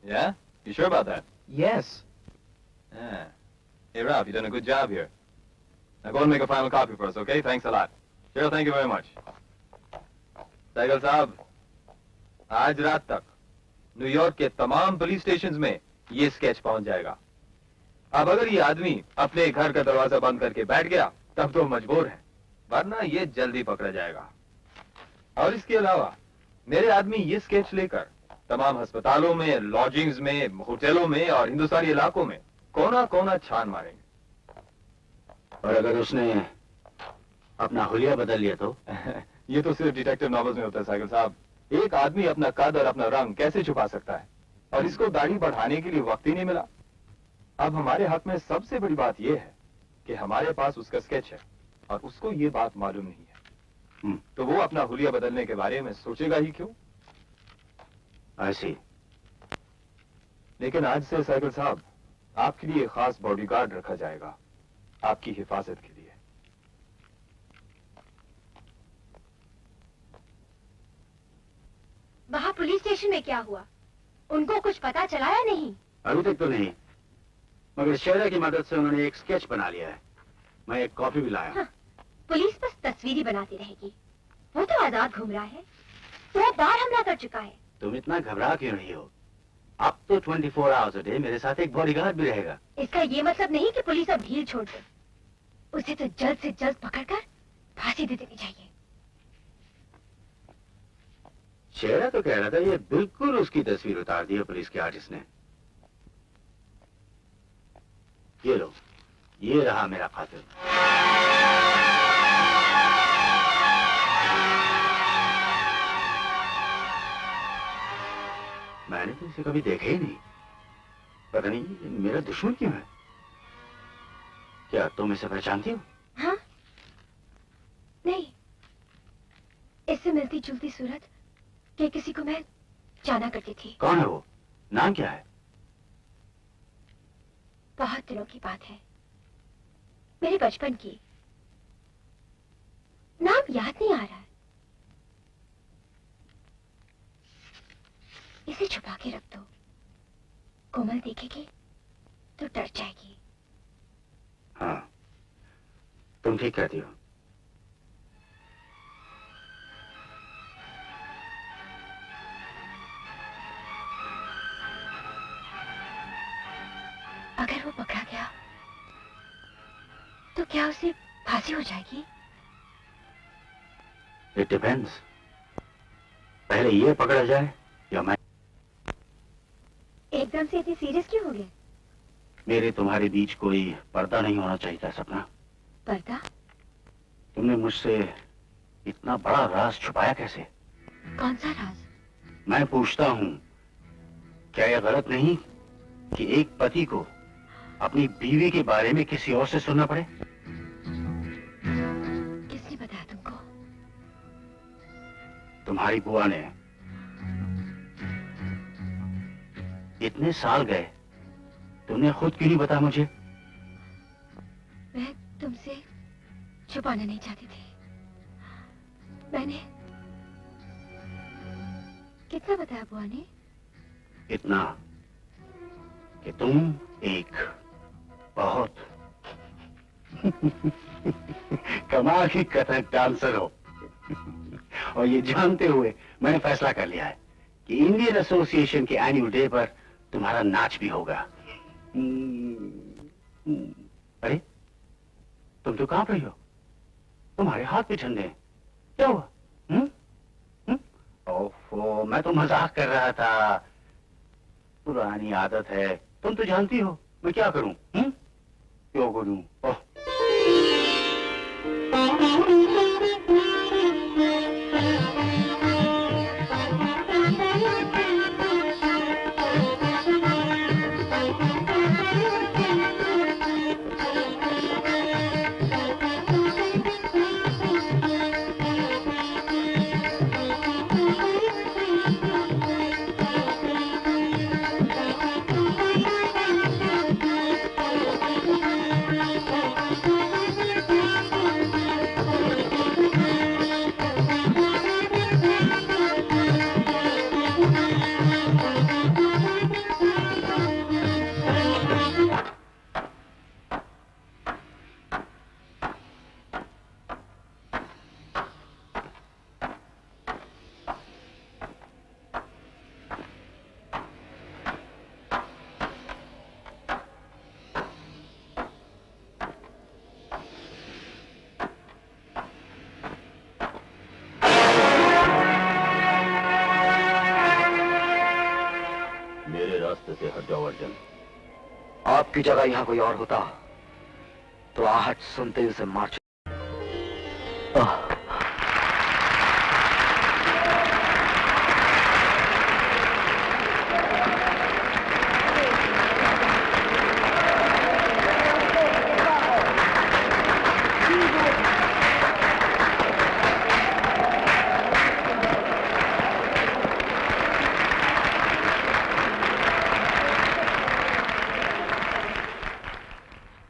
Yeah? You sure about that? Yes. Yeah. Hey, Ralph, you've done a good job here. Now go and make a final copy for us, okay? Thanks a lot. Sure, thank you very much. Saigal साहब, आज रात तक New York के तमाम police stations में ये sketch पहुंच जाएगा। अब अगर ये आदमी अपने घर का दरवाजा बंद करके बैठ गया, तब तो मजबूर है, वरना ये जल्दी पकड़ा जाएगा। और इसके अलावा मेरे आदमी ये स्केच लेकर तमाम अस्पतालों में, लॉजिंग्स में, होटलों में और हिंदुस्तानी इलाकों में कोना कोना छान मारेंगे। और अगर उसने अपना हुलिया बदल लिया तो? ये तो सिर्फ डिटेक्टिव नॉवेल्स में होता है साइकिल साहब। एक आदमी अपना कद और अपना रंग कैसे छुपा सकता है? और इसको दाढ़ी बढ़ाने के लिए वक्त ही नहीं मिला। अब हमारे हाथ में सबसे बड़ी बात यह है कि हमारे पास उसका स्केच है और उसको ये बात मालूम नहीं है। तो वो अपना हुलिया बदलने के बारे में सोचेगा ही क्यों? ऐसी। लेकिन आज से साइकिल साहब आपके लिए खास बॉडीगार्ड रखा जाएगा, आपकी हिफाजत के लिए। वहाँ पुलिस स्टेशन में क्या हुआ? उनको कुछ पता चला या नहीं? अभी तक तो नहीं, मगर शेरा की मदद से उन्होंने एक स्केच बना लिया है। मैं एक कॉपी भी लाया। हाँ, पुलिस बस तस्वीरें बनाती रहेगी। वो तो आजाद घूम रहा है, 100 बार हमला कर चुका है। तुम इतना घबरा क्यों रही हो? अब तो 24 आवर्स अ डे मेरे साथ एक बॉडीगार्ड भी रहेगा। इसका ये मतलब नहीं कि पुलिस अब ढील छोड़ दे। उसे तो जल्द से जल्द पकड़कर फांसी दे देनी चाहिए। शेरा तो कह रहा था ये बिल्कुल उसकी तस्वीर उतार दी है पुलिस के आर्टिस्ट ने। ये लो, ये रहा मेरा कातिल। मैंने तो इसे कभी देखा ही नहीं। पता नहीं ये मेरा दुश्मन क्यों है? क्या तुम इसे पहचानती हो? हाँ? नहीं, इससे मिलती जुलती सूरत के किसी को मैं जाना करती थी। कौन है वो? नाम क्या है? बहुत दिनों की बात है, मेरे बचपन की। नाम याद नहीं आ रहा है। इसे छुपा के रख दो, कोमल देखेगी तो डर जाएगी। तुम ठीक कहती हो। अगर वो पकड़ा गया तो क्या उसे फांसी हो जाएगी? It depends. पहले ये पकड़ा जाए या मैं। एकदम से इतनी सीरियस क्यों हो गए? मेरे तुम्हारे बीच कोई पर्दा नहीं होना चाहिए था सपना। पर्दा? तुमने मुझसे इतना बड़ा राज छुपाया कैसे? कौन सा राज? मैं पूछता हूँ, क्या यह गलत नहीं कि एक पति को अपनी बीवी के बारे में किसी और से सुनना पड़े? किसने बताया तुमको? तुम्हारी बुआ ने। इतने साल गए, तुमने खुद क्यों नहीं बताया मुझे? मैं तुमसे छुपाना नहीं चाहती थी। मैंने कितना बताया बुआ ने? इतना कि तुम एक बहुत कमाल की कथक डांसर हो। और ये जानते हुए मैंने फैसला कर लिया है कि इंडियन एसोसिएशन के एनुअल डे पर तुम्हारा नाच भी होगा। अरे तुम तो कांप रही हो, तुम्हारे हाथ भी ठंडे हैं। क्या हुआ? ओफो, मैं तो मजाक कर रहा था। पुरानी आदत है, तुम तो जानती हो मैं क्या करूं। क्यों करूं? ओह आपकी जगह यहाँ कोई और होता तो आहट सुनते ही उसे मार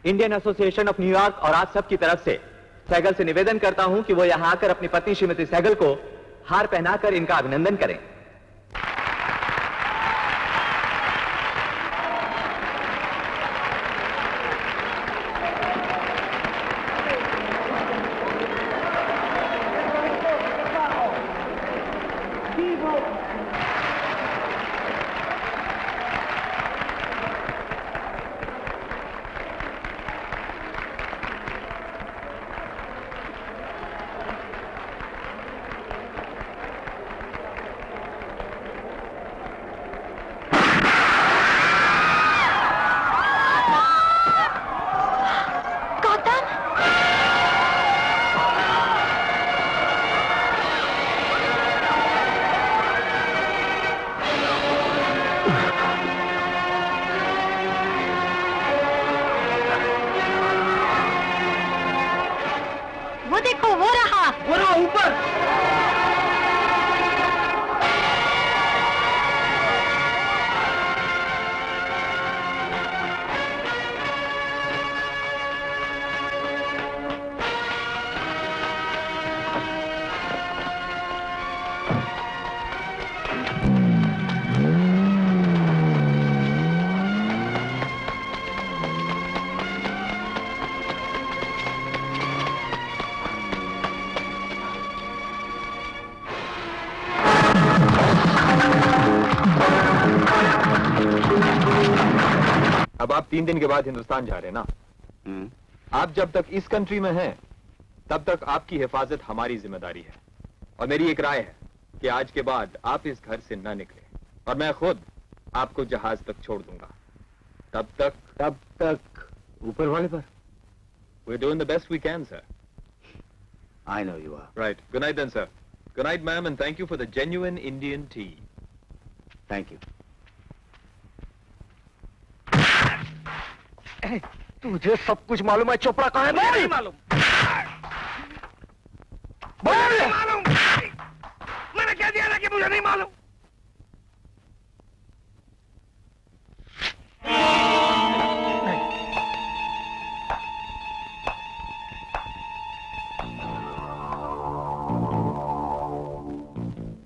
इंडियन एसोसिएशन ऑफ न्यूयॉर्क और आप सब की तरफ से सहगल से निवेदन करता हूं कि वो यहां आकर अपनी पत्नी श्रीमती सहगल को हार पहनाकर इनका अभिनंदन करें। अब आप 3 दिन के बाद हिंदुस्तान जा रहे हैं ना? आप जब तक इस कंट्री में हैं, तब तक आपकी हिफाजत हमारी जिम्मेदारी है। और मेरी एक राय है कि आज के बाद आप इस घर से न निकले, और मैं खुद आपको जहाज तक छोड़ दूंगा। तब तक ऊपर वाले पर। We're doing the best we can, sir. I know you are. Right. Good night then, sir. Good night, ma'am, and thank you for the genuine Indian tea. Thank you. तुझे सब कुछ मालूम है चोपड़ा कहाँ है? नहीं मालूम। बोल! नहीं मालूम। मैंने कह दिया ना कि मुझे नहीं मालूम।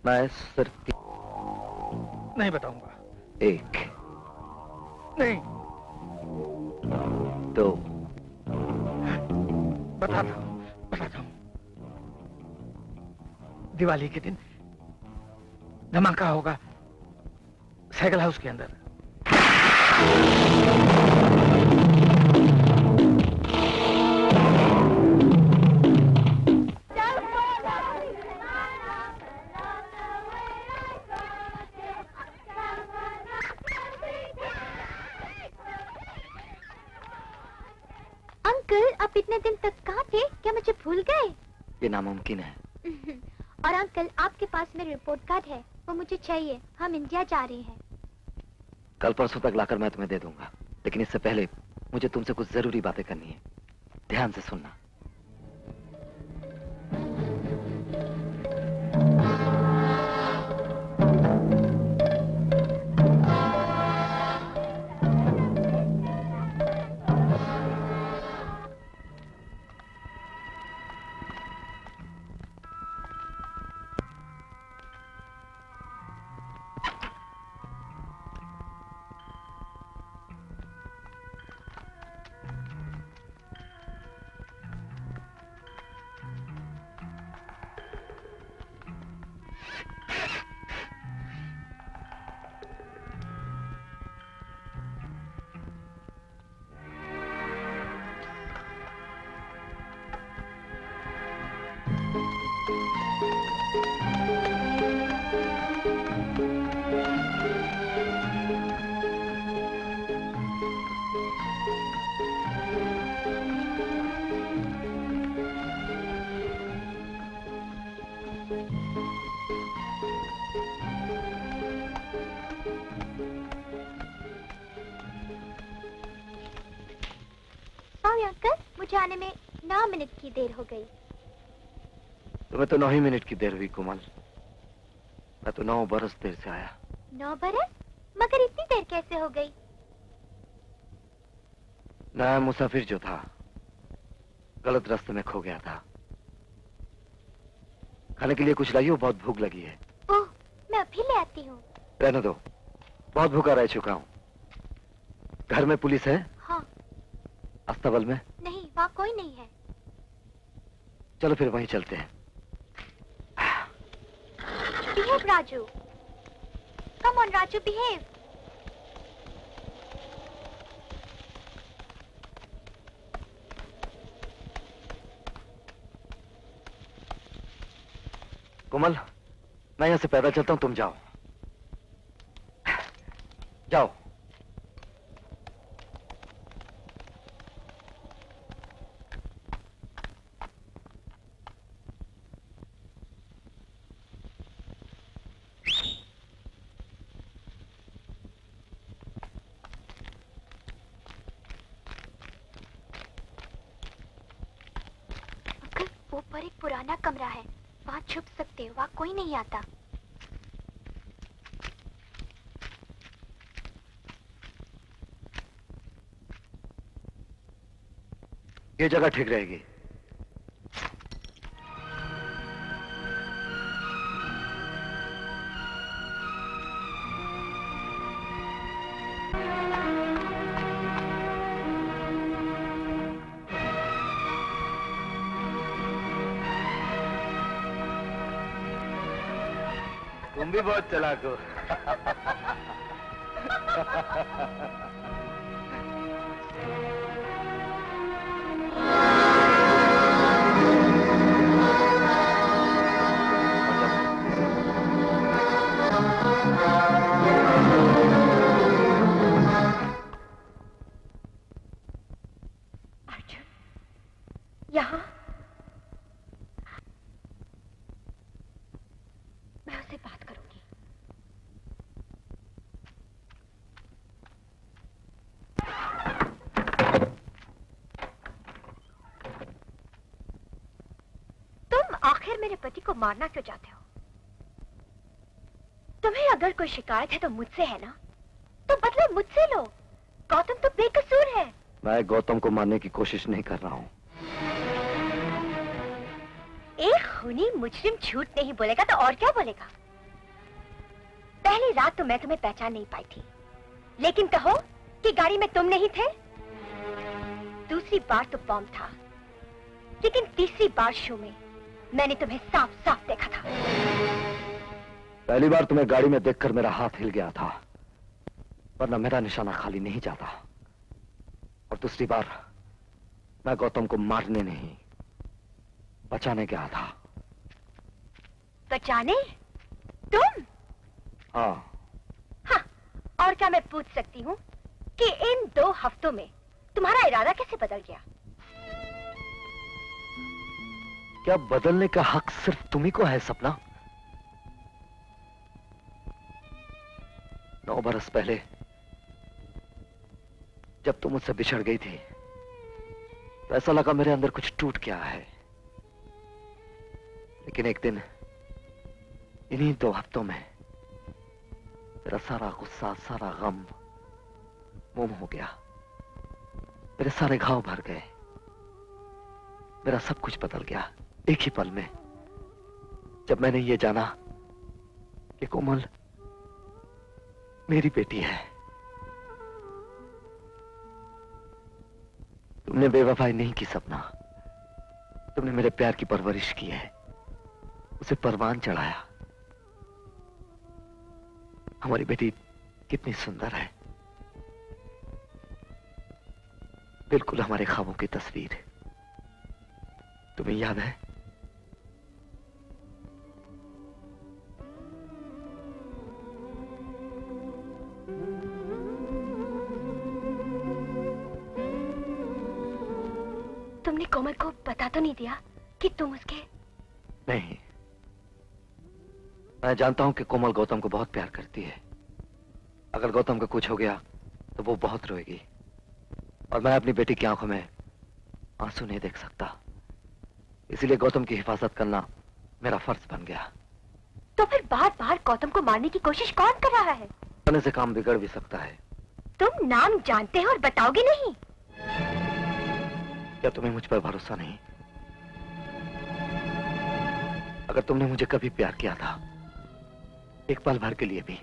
मैं सिर्फ नहीं बताऊंगा। 1 नहीं। 2 बताता हूँ। दिवाली के दिन धमाका होगा साइकिल हाउस के अंदर। अंकल, आप इतने दिन तक कहाँ थे? क्या मुझे भूल गए? ये नामुमकिन है। और अंकल, आपके पास मेरी रिपोर्ट कार्ड है, वो मुझे चाहिए। हम इंडिया जा रहे हैं। कल परसों तक लाकर मैं तुम्हें दे दूंगा, लेकिन इससे पहले मुझे तुमसे कुछ जरूरी बातें करनी है। ध्यान से सुनना। मुझे आने में 9 मिनट की देर हो गई। तुम्हें तो 9 ही मिनट की देर हुई कोमल। मैं तो 9 बरस देर से आया। 9 बरस? मगर इतनी देर कैसे हो गई? नया मुसाफिर जो था गलत रास्ते में खो गया था। खाने के लिए कुछ लाइयो, बहुत भूख लगी है। ओह, मैं अभी ले आती हूँ। रहने दो, बहुत भूखा रह चुका हूँ। घर में पुलिस है? हाँ। अस्तबल में? नहीं, वहाँ कोई नहीं है। चलो फिर वहीं चलते हैं। Behave Raju. Come on Raju, behave. Komal, मैं यहाँ से पैदल चलता हूँ, तुम जाओ। जाओ। ऊपर एक पुराना कमरा है, वहाँ छुप सकते हो, वहाँ कोई नहीं आता। ये जगह ठीक रहेगी। तुम भी बहुत चालाक हो। यहाँ? मैं उससे बात करूंगी। तुम आखिर मेरे पति को मारना क्यों चाहते हो? तुम्हें अगर कोई शिकायत है तो मुझसे है ना, तो बदले मुझसे लो। गौतम तो बेकसूर है। मैं गौतम को मारने की कोशिश नहीं कर रहा हूँ। एक खूनी मुजरिम झूठ नहीं बोलेगा तो और क्या बोलेगा? पहली रात तो मैं तुम्हें पहचान नहीं पाई थी, लेकिन कहो कि गाड़ी में तुम नहीं थे। दूसरी बार तो बॉम्ब था, लेकिन तीसरी बार शो में मैंने तुम्हें साफ साफ देखा था। पहली बार तुम्हें गाड़ी में देखकर मेरा हाथ हिल गया था, वरना मेरा निशाना खाली नहीं जाता। और दूसरी बार मैं गौतम को मारने नहीं, बचाने गया था। बचाने? तुम? हाँ। हाँ, और क्या मैं पूछ सकती हूँ कि इन 2 हफ्तों में तुम्हारा इरादा कैसे बदल गया? क्या बदलने का हक सिर्फ तुम्ही को है सपना? 9 बरस पहले जब तुम मुझसे बिछड़ गई थी तो ऐसा लगा मेरे अंदर कुछ टूट गया है। लेकिन एक दिन इन्हीं 2 हफ्तों में मेरा सारा गुस्सा, सारा गम मोम हो गया। मेरे सारे घाव भर गए, मेरा सब कुछ बदल गया एक ही पल में, जब मैंने ये जाना कि कोमल मेरी बेटी है। तुमने बेवफाई नहीं की सपना, तुमने मेरे प्यार की परवरिश की है, उसे परवान चढ़ाया। हमारी बेटी कितनी सुंदर है, बिल्कुल हमारे ख्वाबों की तस्वीर। तुम्हें याद है? तुमने कोमल को बता तो नहीं दिया कि तुम उसके? नहीं, मैं जानता हूं कि कोमल गौतम को बहुत प्यार करती है। अगर गौतम को कुछ हो गया तो वो बहुत रोएगी, और मैं अपनी बेटी की आंखों में आंसू नहीं देख सकता। इसीलिए गौतम की हिफाजत करना मेरा फर्ज बन गया। तो फिर बार बार गौतम को मारने की कोशिश कौन कर रहा है? करने से काम बिगड़ भी सकता है। तुम नाम जानते हो और बताओगे नहीं? क्या तुम्हें मुझ पर भरोसा नहीं? अगर तुमने मुझे कभी प्यार किया था, एक पल भर के लिए भी,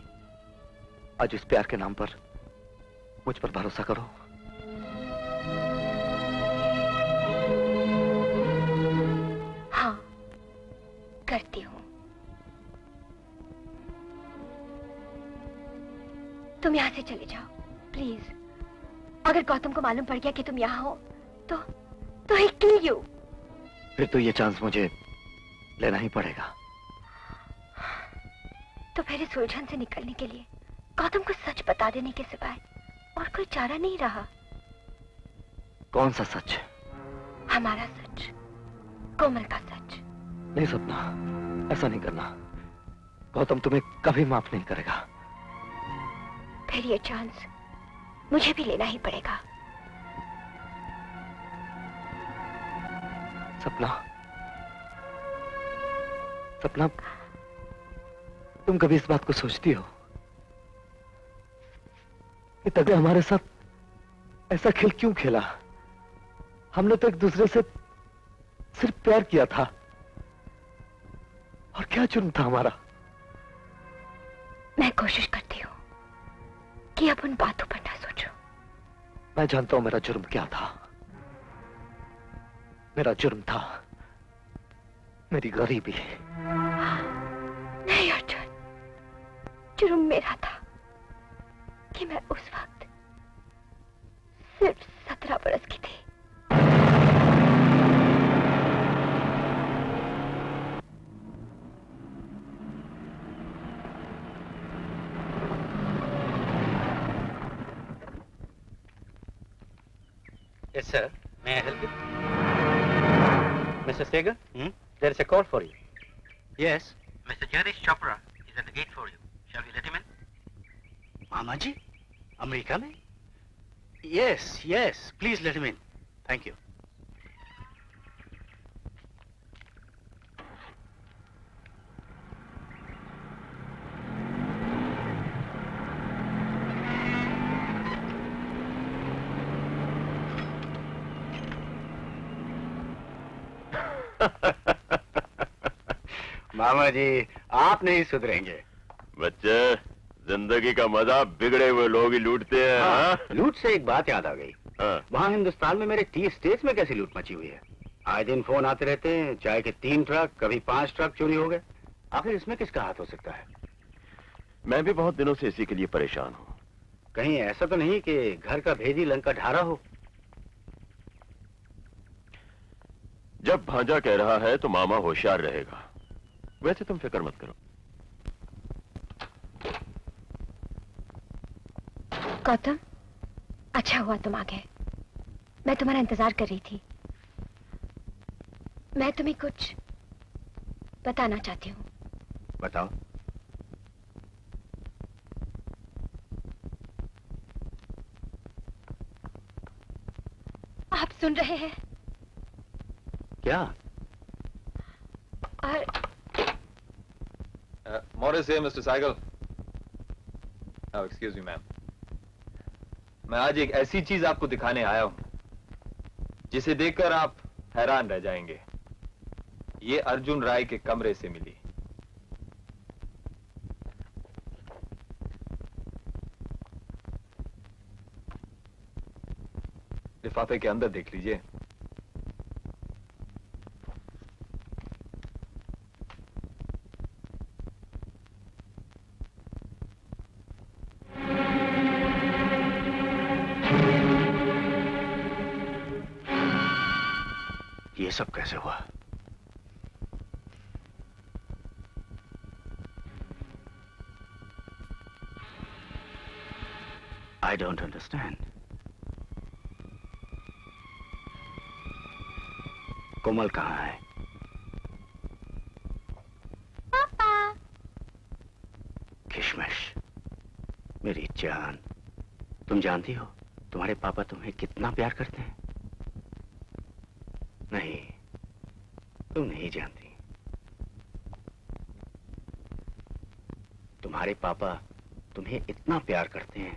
आज उस प्यार के नाम पर मुझ पर भरोसा करो। हाँ, करती हूँ। तुम यहाँ से चले जाओ प्लीज। अगर गौतम को मालूम पड़ गया कि तुम यहाँ हो तो ही किल यू। फिर तो ये चांस मुझे लेना ही पड़ेगा। तो फिर इस उलझन से निकलने के लिए गौतम को सच बता देने के सिवाय और कोई चारा नहीं रहा। कौन सा सच? हमारा सच, कोमल का सच। नहीं सपना, ऐसा नहीं करना। गौतम तुम्हें कभी माफ नहीं करेगा। फिर ये चांस मुझे भी लेना ही पड़ेगा। सपना, सपना, तुम कभी इस बात को सोचती हो कि तभी हमारे साथ ऐसा खेल क्यों खेला? हमने तो एक दूसरे से सिर्फ प्यार किया था, और क्या जुर्म था हमारा? मैं कोशिश करती हूँ कि अब उन बातों पर ना सोचो। मैं जानता हूं मेरा जुर्म क्या था। मेरा जुर्म था मेरी गरीबी। नहीं अर्जुन, जुर्म मेरा था कि मैं उस वक्त सिर्फ 17 बरस की थी। Yes, sir. May I help you? Mr. Segar, there is a call for you. Yes. Mr. Jagdish Chopra is at the gate for you. Shall we let him in? मामा जी, अमेरिका में? Yes, yes. Please let him in. Thank you. मामा जी, आप नहीं सुधरेंगे। बच्चे, जिंदगी का मजा बिगड़े हुए लोग ही लूटते हैं। हाँ? लूट से एक बात याद आ गई। वहाँ हिंदुस्तान में मेरे 30 स्टेट्स में कैसी लूट मची हुई है। आए दिन फोन आते रहते हैं, चाय के 3 ट्रक, कभी 5 ट्रक चोरी हो गए। आखिर इसमें किसका हाथ हो सकता है? मैं भी बहुत दिनों से इसी के लिए परेशान हूँ। कहीं ऐसा तो नहीं कि घर का भेदी लंका ढारा हो? जब भांजा कह रहा है तो मामा होशियार रहेगा। वैसे तुम फिक्र मत करो। गौतम, अच्छा हुआ तुम आ गए। मैं तुम्हारा इंतजार कर रही थी। मैं तुम्हें कुछ बताना चाहती हूँ। बताओ। आप सुन रहे हैं? क्या? और Morris here, Mr. Segal. Oh, excuse me, ma'am. मैं आज एक ऐसी चीज आपको दिखाने आया हूं जिसे देखकर आप हैरान रह जाएंगे। ये अर्जुन राय के कमरे से मिली। लिफाफे के अंदर देख लीजिए। ये सब कैसे हुआ? I don't understand. कोमल कहाँ है? पापा। किशमिश, मेरी जान, तुम जानती हो तुम्हारे पापा तुम्हें कितना प्यार करते हैं? नहीं, तुम नहीं जानती। तुम्हारे पापा तुम्हें इतना प्यार करते हैं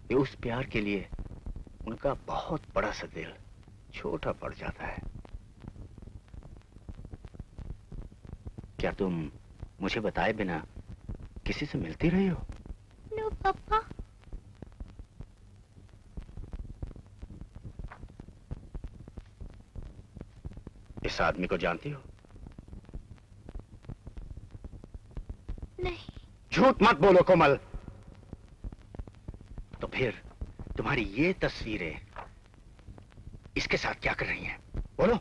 कि उस प्यार के लिए उनका बहुत बड़ा सा दिल छोटा पड़ जाता है। क्या तुम मुझे बताए बिना किसी से मिलती रही हो? नो पापा। इस आदमी को जानती हो? नहीं। झूठ मत बोलो कोमल। तो फिर तुम्हारी ये तस्वीरें इसके साथ क्या कर रही हैं? बोलो।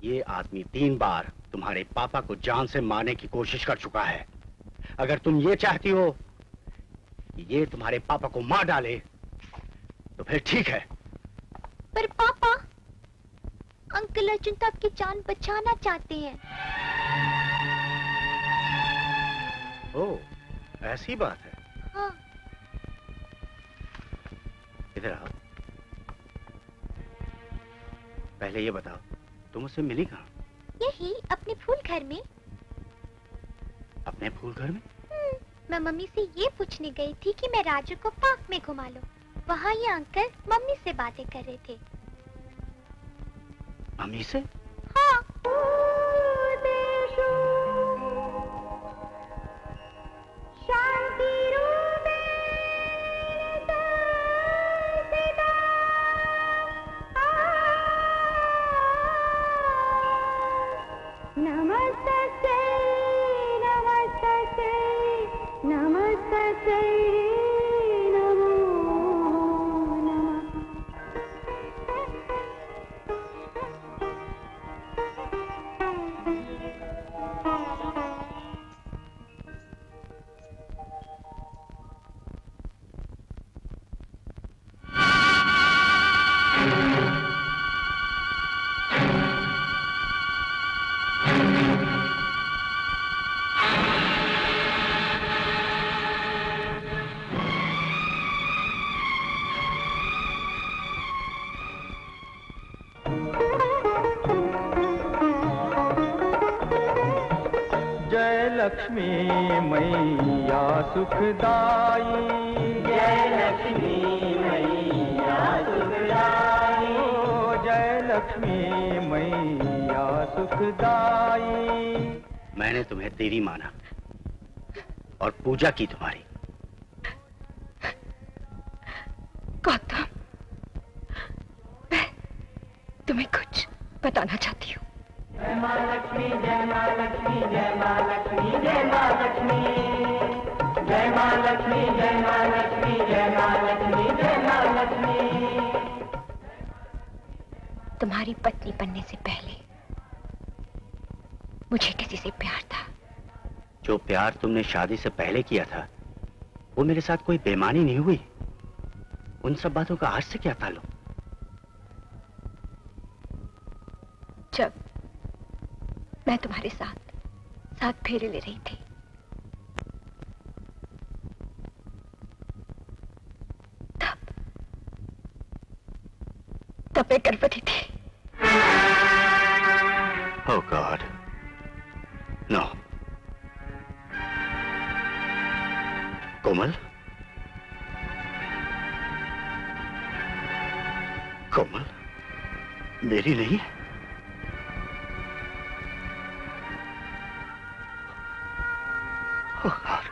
ये आदमी 3 बार तुम्हारे पापा को जान से मारने की कोशिश कर चुका है। अगर तुम ये चाहती हो कि ये तुम्हारे पापा को मार डाले तो फिर ठीक है। पर पापा, अंकल अर्जुन तो आपकी जान बचाना चाहते हैं। ओह, ऐसी बात है। हाँ। इधर आओ। पहले ये बताओ, तुम उससे मिली कहाँ? यही अपने फूल घर में। अपने फूल घर में? मैं मम्मी से ये पूछने गई थी कि मैं राजू को पार्क में घुमा लूं। वहाँ ये अंकल मम्मी से बातें कर रहे थे। मम्मी से? हाँ। नमस्ते नमस्ते नमस्ते नमो नमः। लक्ष्मी मैया सुखदाई, जय लक्ष्मी मैया सुखदाई, ओ जय लक्ष्मी मैया सुखदाई। मैंने तुम्हें देवी माना और पूजा की तुम्हारी। गौतम, मैं तुम्हें कुछ बताना चाहती हूँ। जय माँ लक्ष्मी, जय माँ लक्ष्मी, जय माँ लक्ष्मी, जय माँ लक्ष्मी, जय माँ लक्ष्मी, जय माँ लक्ष्मी, जय माँ लक्ष्मी, जय माँ लक्ष्मी। तुम्हारी पत्नी बनने से पहले मुझे किसी से प्यार था। जो प्यार तुमने शादी से पहले किया था वो मेरे साथ कोई बेईमानी नहीं हुई। उन सब बातों का आज से क्या ताल्लुक? जब मैं तुम्हारे साथ फेरे ले रही थी, तब मैं गर्भवती थी। Oh God, no. कोमल, कोमल, मेरी नहीं? Oh God,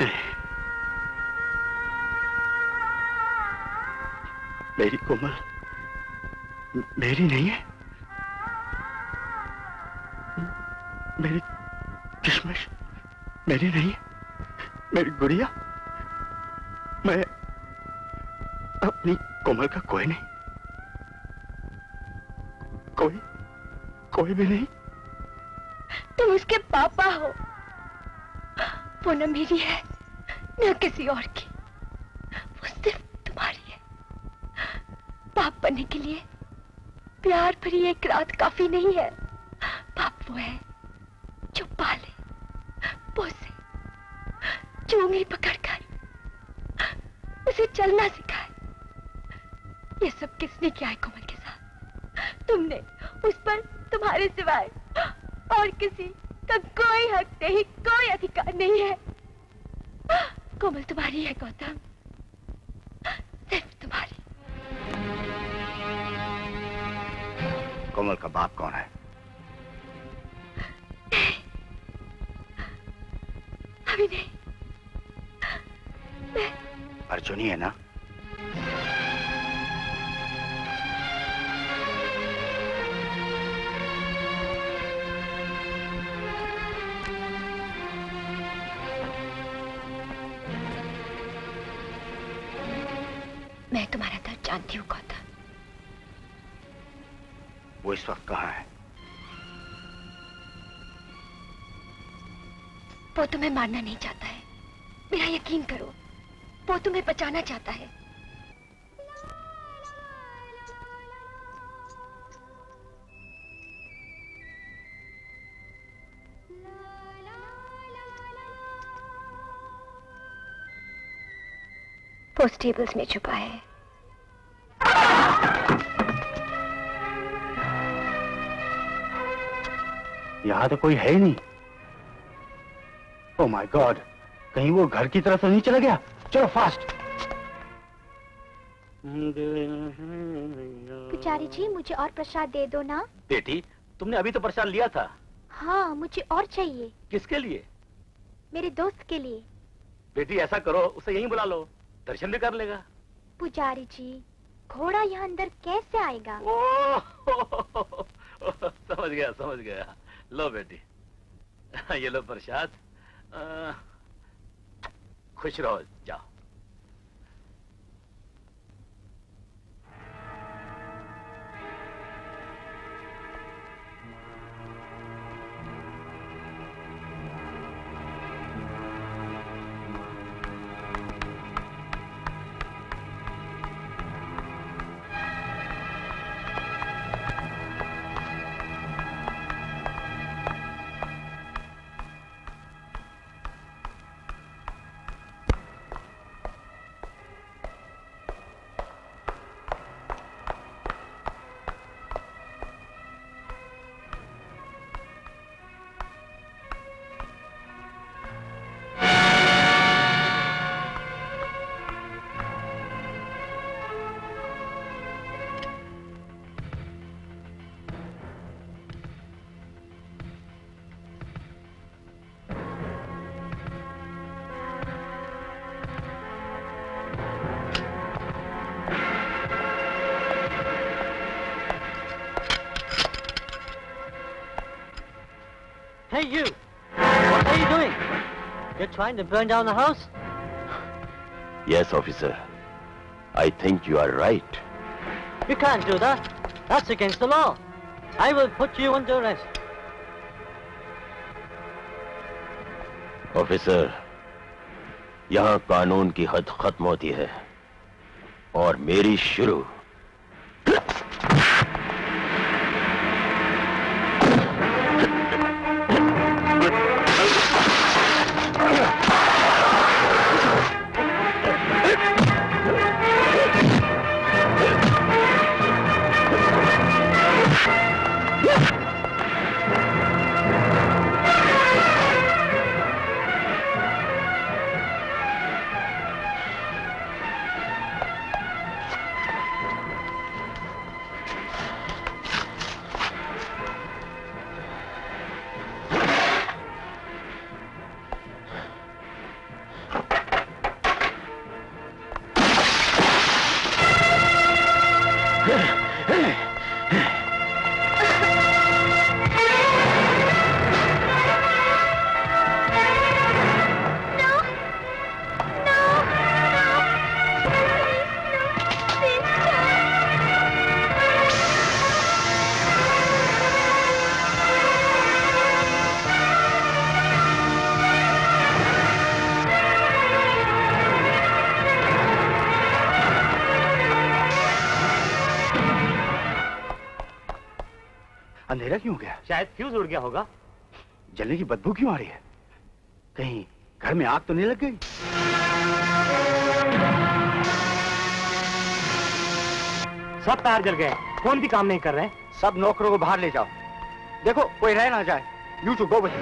नहीं। मेरी कोमल मेरी नहीं है। मेरी किशमिश मेरी नहीं है। मेरी गुड़िया, मैं अपनी कोमल का कोई नहीं, कोई भी नहीं। तुम उसके पापा हो, वो न मेरी है न किसी और की, वो सिर्फ तुम्हारी है। बाप बनने के लिए प्यार भरी एक रात काफी नहीं है। बाप वो है जो पाले, पोसे, जो उंगली पकड़कर उसे चलना सिखाए। ये सब किसने किया है कोमल के साथ? तुमने। उस पर तुम्हारे सिवाय और किसी का कोई हक नहीं, कोई अधिकार नहीं है। कोमल तुम्हारी है गौतम, सिर्फ तुम्हारी। कोमल का बाप कौन है? अभी नहीं। अर्जुन ही है ना? मैं तुम्हारा दर्द जानती हूँ गौतम। वो इस वक्त कहाँ है? वो तुम्हें मारना नहीं चाहता है, मेरा यकीन करो। वो तुम्हें बचाना चाहता है। वो स्टेबल्स में छुपा है। यहाँ तो कोई है ही नहीं। ओह माय गॉड, कहीं वो घर की तरफ तो नहीं चला गया? चलो फास्ट। पुजारी जी, मुझे और प्रसाद दे दो ना। बेटी, तुमने अभी तो प्रसाद लिया था। हाँ, मुझे और चाहिए। किसके लिए? मेरे दोस्त के लिए। बेटी ऐसा करो, उसे यहीं बुला लो, दर्शन भी कर लेगा। पुजारी जी, घोड़ा यहाँ अंदर कैसे आएगा? समझ गया। लो बेटी, ये लो प्रसाद। खुश रहो, जाओ। you! What are you doing? You're trying to burn down the house? Yes, officer. I think you are right. You can't do that. That's against the law. I will put you under arrest. Officer, यहाँ कानून की हद खत्म होती है और मेरी शुरू। अंधेरा क्यों हो गया? शायद फ्यूज उड़ गया होगा। जलने की बदबू क्यों आ रही है? कहीं घर में आग तो नहीं लग गई? सब तार जल गए, फोन भी काम नहीं कर रहे। सब नौकरों को बाहर ले जाओ। देखो कोई रह ना जाए। You too go with.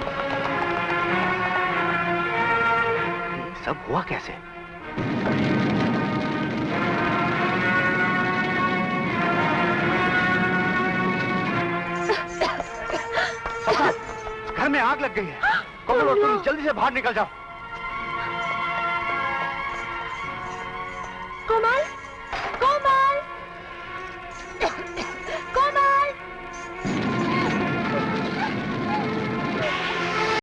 सब हुआ कैसे? घर में आग लग गई है। कमल, तुम जल्दी से बाहर निकल जाओ। कोमल,